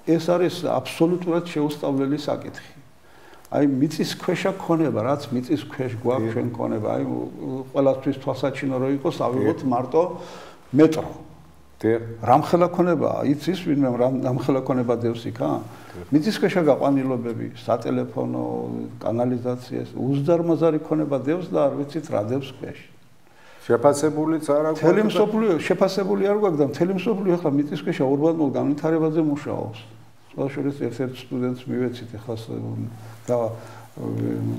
ეს არის აბსოლუტურად შეუსწავლელი საკითხი აი მიწისქვეშა ქონება რაც მიწისქვეშ გვაქვს ჩვენ ქონება აი ყველასთვის თვალსაჩინო რო იყოს ავიღოთ მარტო მეტრო რამხელა ქონება იცის ვინმე რამხელა ქონება დევს იქა მიწისქვეშა გაყვანილობები სატელეფონო კანალიზაციას უზარმაზარი ქონება დევს და არ ვიცით რა დევს ქვეშ შეფასებულიც არ აქვს მთელი მსოფლიო შეფასებული არ გვაქვს და მთელი მსოფლიო ახლა მიწისქვეშა ურბანულ განვითარებაზე მუშაობს სხვა შორის ერთ-ერთ სტუდენტს მივეცით ახლა და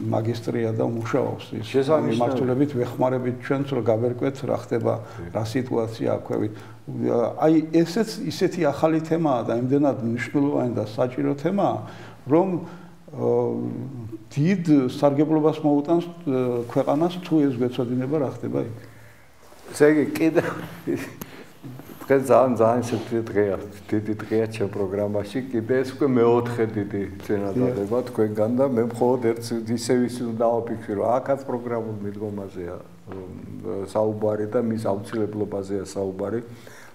მაგისტრია და მუშაობს ის მიმართულებით ვეხმარებით ჩვენც რომ გავერკვეთ რა ხდება რა სიტუაცია აქვე აი ესეც ისეთი ახალი თემაა და იმდენად მნიშვნელოვანი და საჭირო თემაა რომ დიდ სარგებლობას მოუტანს ქვეყანას თუ ეს გვეცოდინება რა ხდება იქ ესე იგი კიდე დღეს ძალიან სეფრი დღეა დიდი დღეა ჩემ პროგრამაში კიდე ეს უკვე მეოთხე დიდი წინადადება თქვენგან და მე მხოლოდ ერთ ისევ უნდა დავაფიქრო აქაც პროგრამულ მიდგომაზეა საუბარი და მის აუცილებლობაზეა საუბარი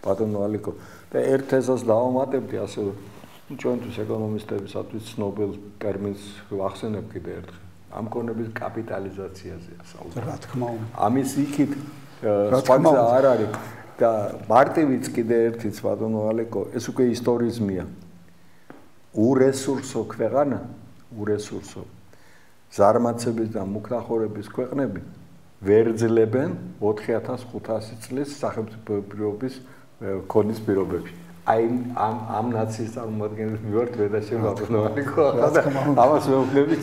ბატონო ალიკო და ერთ თეზას დავამატებდი ასე ჩვენთვის ეკონომისტებისათვის ცნობილ ტერმინს ვახსენებ კიდე ერთხელ ამ კონების კაპიტალიზაციაზეა საუბარი რა თქმა უნდა ამის იქით სხვა არ არის და მარტივიც კიდე ერთიც ბატონო ალეკო ეს უკვე ისტორიზმია уресурсо ქვეყანა уресурсо ზარმაცების და მუქნახორების ქვეყნები ვერ ძლებენ 4500 წლის სახელმწიფოების ქონის პირობებში აი ამ ნაციის წარმომადგენლებს მივართ ვედაში ბატონო ალეკო ამას მეუბნები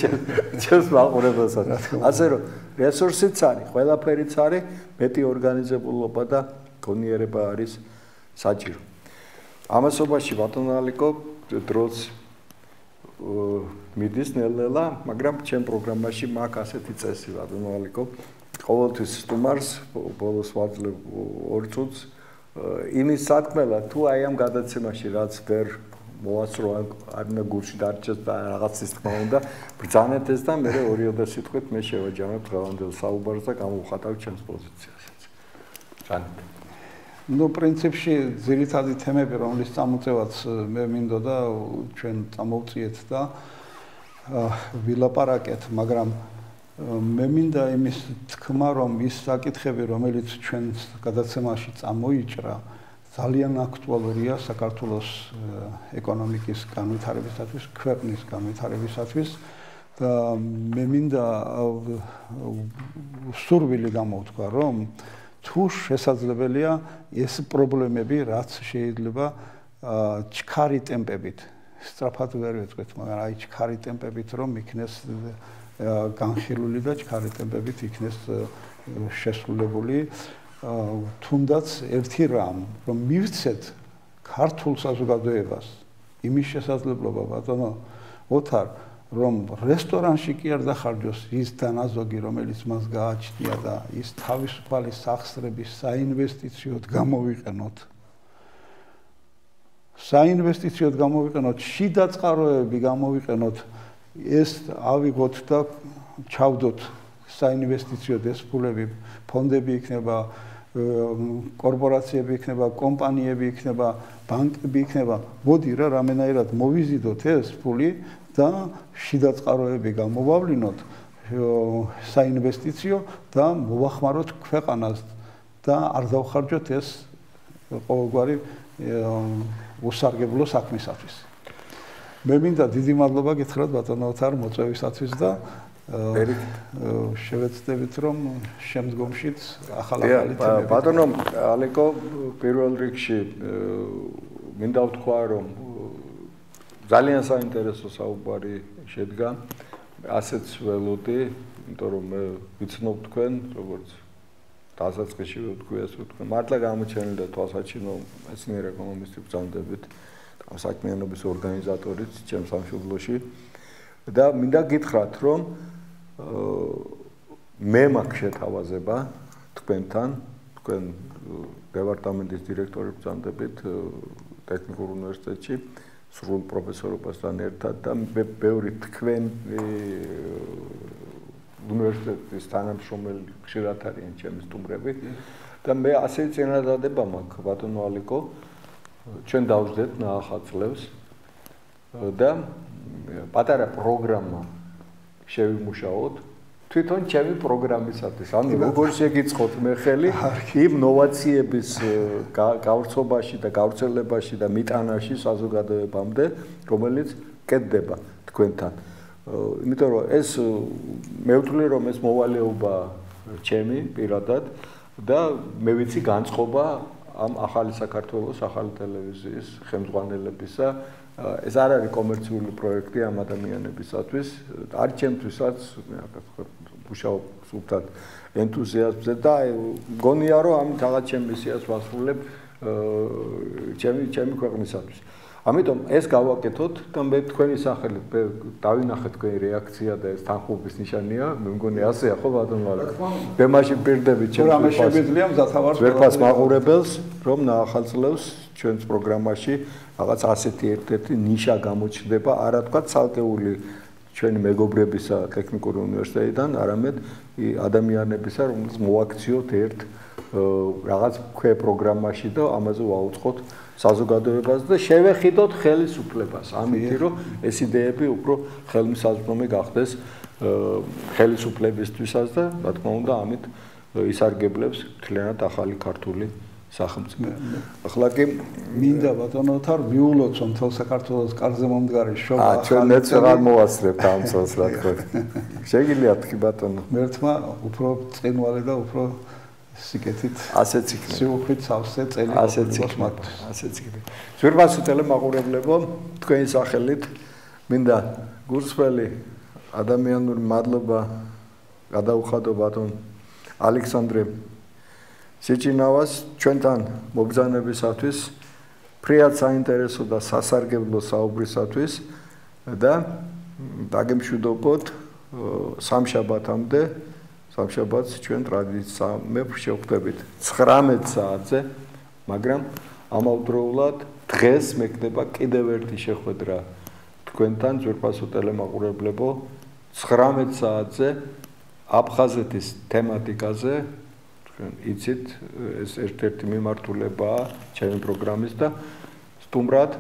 ჩემს მაყურებელსაც ასე რომ რესურსიც არის ყველაფერიც არის მეტი ორგანიზებულობა და გონიერება არის საჭირო. ამასობაში ბატონო ალიკო დროც მიდის ნელ-ნელა, მაგრამ ჩემ პროგრამაში მაქვს ასეთი წესი ბატონო ალიკო. ყოველთვის სტუმარს ბოლოს ვაძლევ 2 წუთს იმის სათქმელად თუ აი ამ გადაცემაში რაც ვერ მოასწრო არნა გულში დარჩეს და რაღაცის თქმა უნდა ბრძანეთ ეს და მე 2-3 სიტყვით მე შევაჯამებ დღევანდელ საუბარს და გამოვხატავ ჩემს პოზიციასაც. ბრძანეთ. ნუ პრინციპში ძირითადი თემები, რომლის წამოწევაც მე მინდოდა ჩვენ წამოვწიეთ და ვილაპარაკეთ, მაგრამ მე მინდა იმის თქმა, რომ ის საკითხები, რომელიც ჩვენს გადაცემაში წამოიჭრა, ძალიან აქტუალურია საქართველოს ეკონომიკის განვითარებისათვის, ქვეყნის განვითარებისათვის და მე მინდა სურვილი გამოვთქვა, რომ თუ შესაძლებელია ეს პრობლემები, რაც შეიძლება ჩქარი ტემპებით, სწრაფად ვერ ვეწყვეთ, მაგრამ აი ჩქარი ტემპებით რომ იქნეს განხილული და ჩქარი ტემპებით იქნეს შესრულებული, თუნდაც ერთი რამ, რომ მივცეთ ქართულ საზოგადოებას იმის შესაძლებლობა, ბატონო ოთარ, რომ რესტორანში კი არ დახარჯოს ის დანაზოგი, რომელიც მას გააჩნია და ის თავისუფალი სახსრების საინვესტიციოდ გამოვიყენოთ. საინვესტიციოდ გამოვიყენოთ, შიდა წყაროები გამოვიყენოთ, ეს ავიღოთ და ჩავდოთ საინვესტიციოდ ეს ფულები, ფონდები იქნება, კორპორაციები იქნება, კომპანიები იქნება, ბანკები იქნება. მოდი რა, რამენაირად მოვიზიდოთ ეს ფული და შიდა წყაროები გამოვავლინოთ საინვესტიციო და მოვახმაროთ ქვეყანას და არ დავხარჯოთ ეს ყოველგვარი უსარგებლო საქმისათვის. მე მინდა დიდი მადლობა გითხრათ ბატონო ოთარ მოწვევისათვის და შევეცდებით რომ შემდგომშიც ახალ-ახალი თემები. ბატონო ალეკო პირველ რიგში მინდა ვთქვა რომ ძალიან საინტერესო საუბარი შედგა. ასეც ველოდი, იმიტომ რომ მე ვიცნობ თქვენ, როგორც დასაწყისში ვთქვი, ასე ვთქვი, მართლა გამოჩენილი და თვალსაჩინო მეცნიერ ეკონომისტი ბრძანდებით, ამ საქმიანობის ორგანიზატორიც ჩემს სამშობლოში და მინდა გითხრათ, რომ მე მაქვს შეთავაზება თქვენთან, თქვენ დეპარტამენტის დირექტორი ბრძანდებით ტექნიკურ უნივერსიტეტში სრულ პროფესორობასთან ერთად და ბევრი თქვენ უნივერსიტეტის თანამშრომელი ხშირად არიან ჩემი სტუმრები და მე ასე წინადადება მაქვს ბატონო ალიკო ჩვენ დავждეთ ნაახალ წლებს და პატარა პროგრამა შევიმუშაოთ თვითონ ჩემი პროგრამისათვის. ანუ როგორ შეგიწყოთ მე ხელი იმ ნოვაციების გავრცობაში და გავრცელებაში და მიტანაში საზოგადოებამდე, რომელიც კეთდება თქვენთან. იმიტომ რომ ეს მე ვთვლი რომ ეს მოვალეობა ჩემი პირადად და მე ვიცი განწყობა ამ ახალი საქართველოს ახალი ტელევიზიის ხელმძღვანელებისა ეს არ არის კომერციული პროექტი ამ ადამიანებისათვის, არ ჩემთვისაც მუშაობ სულთან ენთუზიაზმზე და მგონია რომ ამ რაღაც ჩემ მისიას ვასრულებ ჩემი ქვეყნისათვის. ამიტომ ეს გავაკეთოთ და მე თქვენი სახელით დავინახეთ თქვენი რეაქცია და ეს თანხმობის ნიშანია, მე მგონი ასეა ხო ბატონო ალეკო. მე მაშინ პირდებით ჩვენს მაყურებელს რომ ნაახალ წლებს ჩვენს პროგრამაში რაღაც ასეთი ერთ-ერთი ნიშა გამოჩნდება, არა თქვა ცალკეული ჩვენი მეგობრებისა ტექნიკური უნივერსიტეტიდან, არამედ ადამიანებისა, რომელს მოაქციოთ ერთ რაღაც ქვე პროგრამაში და ამაზე ვაუწყოთ საზოგადოებას და შევეხიდოთ ხელისუფლებას. ამით რომ ეს იდეები უფრო ხელმისაწვდომი გახდეს ხელისუფლებისთვისაც და რა თქმა უნდა ამით ისარგებლებს მთლიანად ახალი ქართული სახელმწიფო. ახლა კი მინდა ბატონო თარ მიულოცო მთელ საქართველოს კარზე მომდგარი შოვა. ჩვენც აღარ მოვასწრებთ ამ წელს რა თქმა უნდა. შეგიძლიათ კი ბატონო. მერთმა უფრო წინვალე და უფრო სიკეთით ასეც იქნება. სიუხვით სავსე წელი ყოფილიყოს ასეც იქნება. ზურბასო ტელემაყურებლებო, თქვენი სახელით მინდა გულწრფელი ადამიანური მადლობა გადაუხადო ბატონ ალექსანდრე სიჭინავას ჩვენთან მობრძანებისათვის, ფრიად საინტერესო და სასარგებლო საუბრისათვის და დაგემშვიდობოთ სამშაბათამდე. სამშაბათს ჩვენ ტრადიციულად შევხვდებით 19 საათზე, მაგრამ ამავდროულად დღეს მექნება კიდევ ერთი შეხვედრა თქვენთან ზურბასო ტელემაყურებლებო 19 საათზე აფხაზეთის თემატიკაზე თქვენ იცით, ეს ერთ-ერთი მიმართულებაა ჩემი პროგრამის და სტუმრად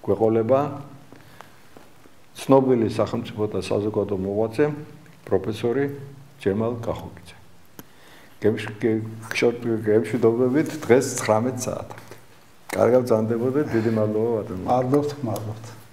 გვეყოლება ცნობილი სახელმწიფო და საზოგადო მოღვაწე პროფესორი ჯემალ კახოგიძე. გემშვიდობებით დღეს 19 საათამდე. კარგად ბრძანდებოდეთ, დიდი მადლობა ბატონო. მადლობთ.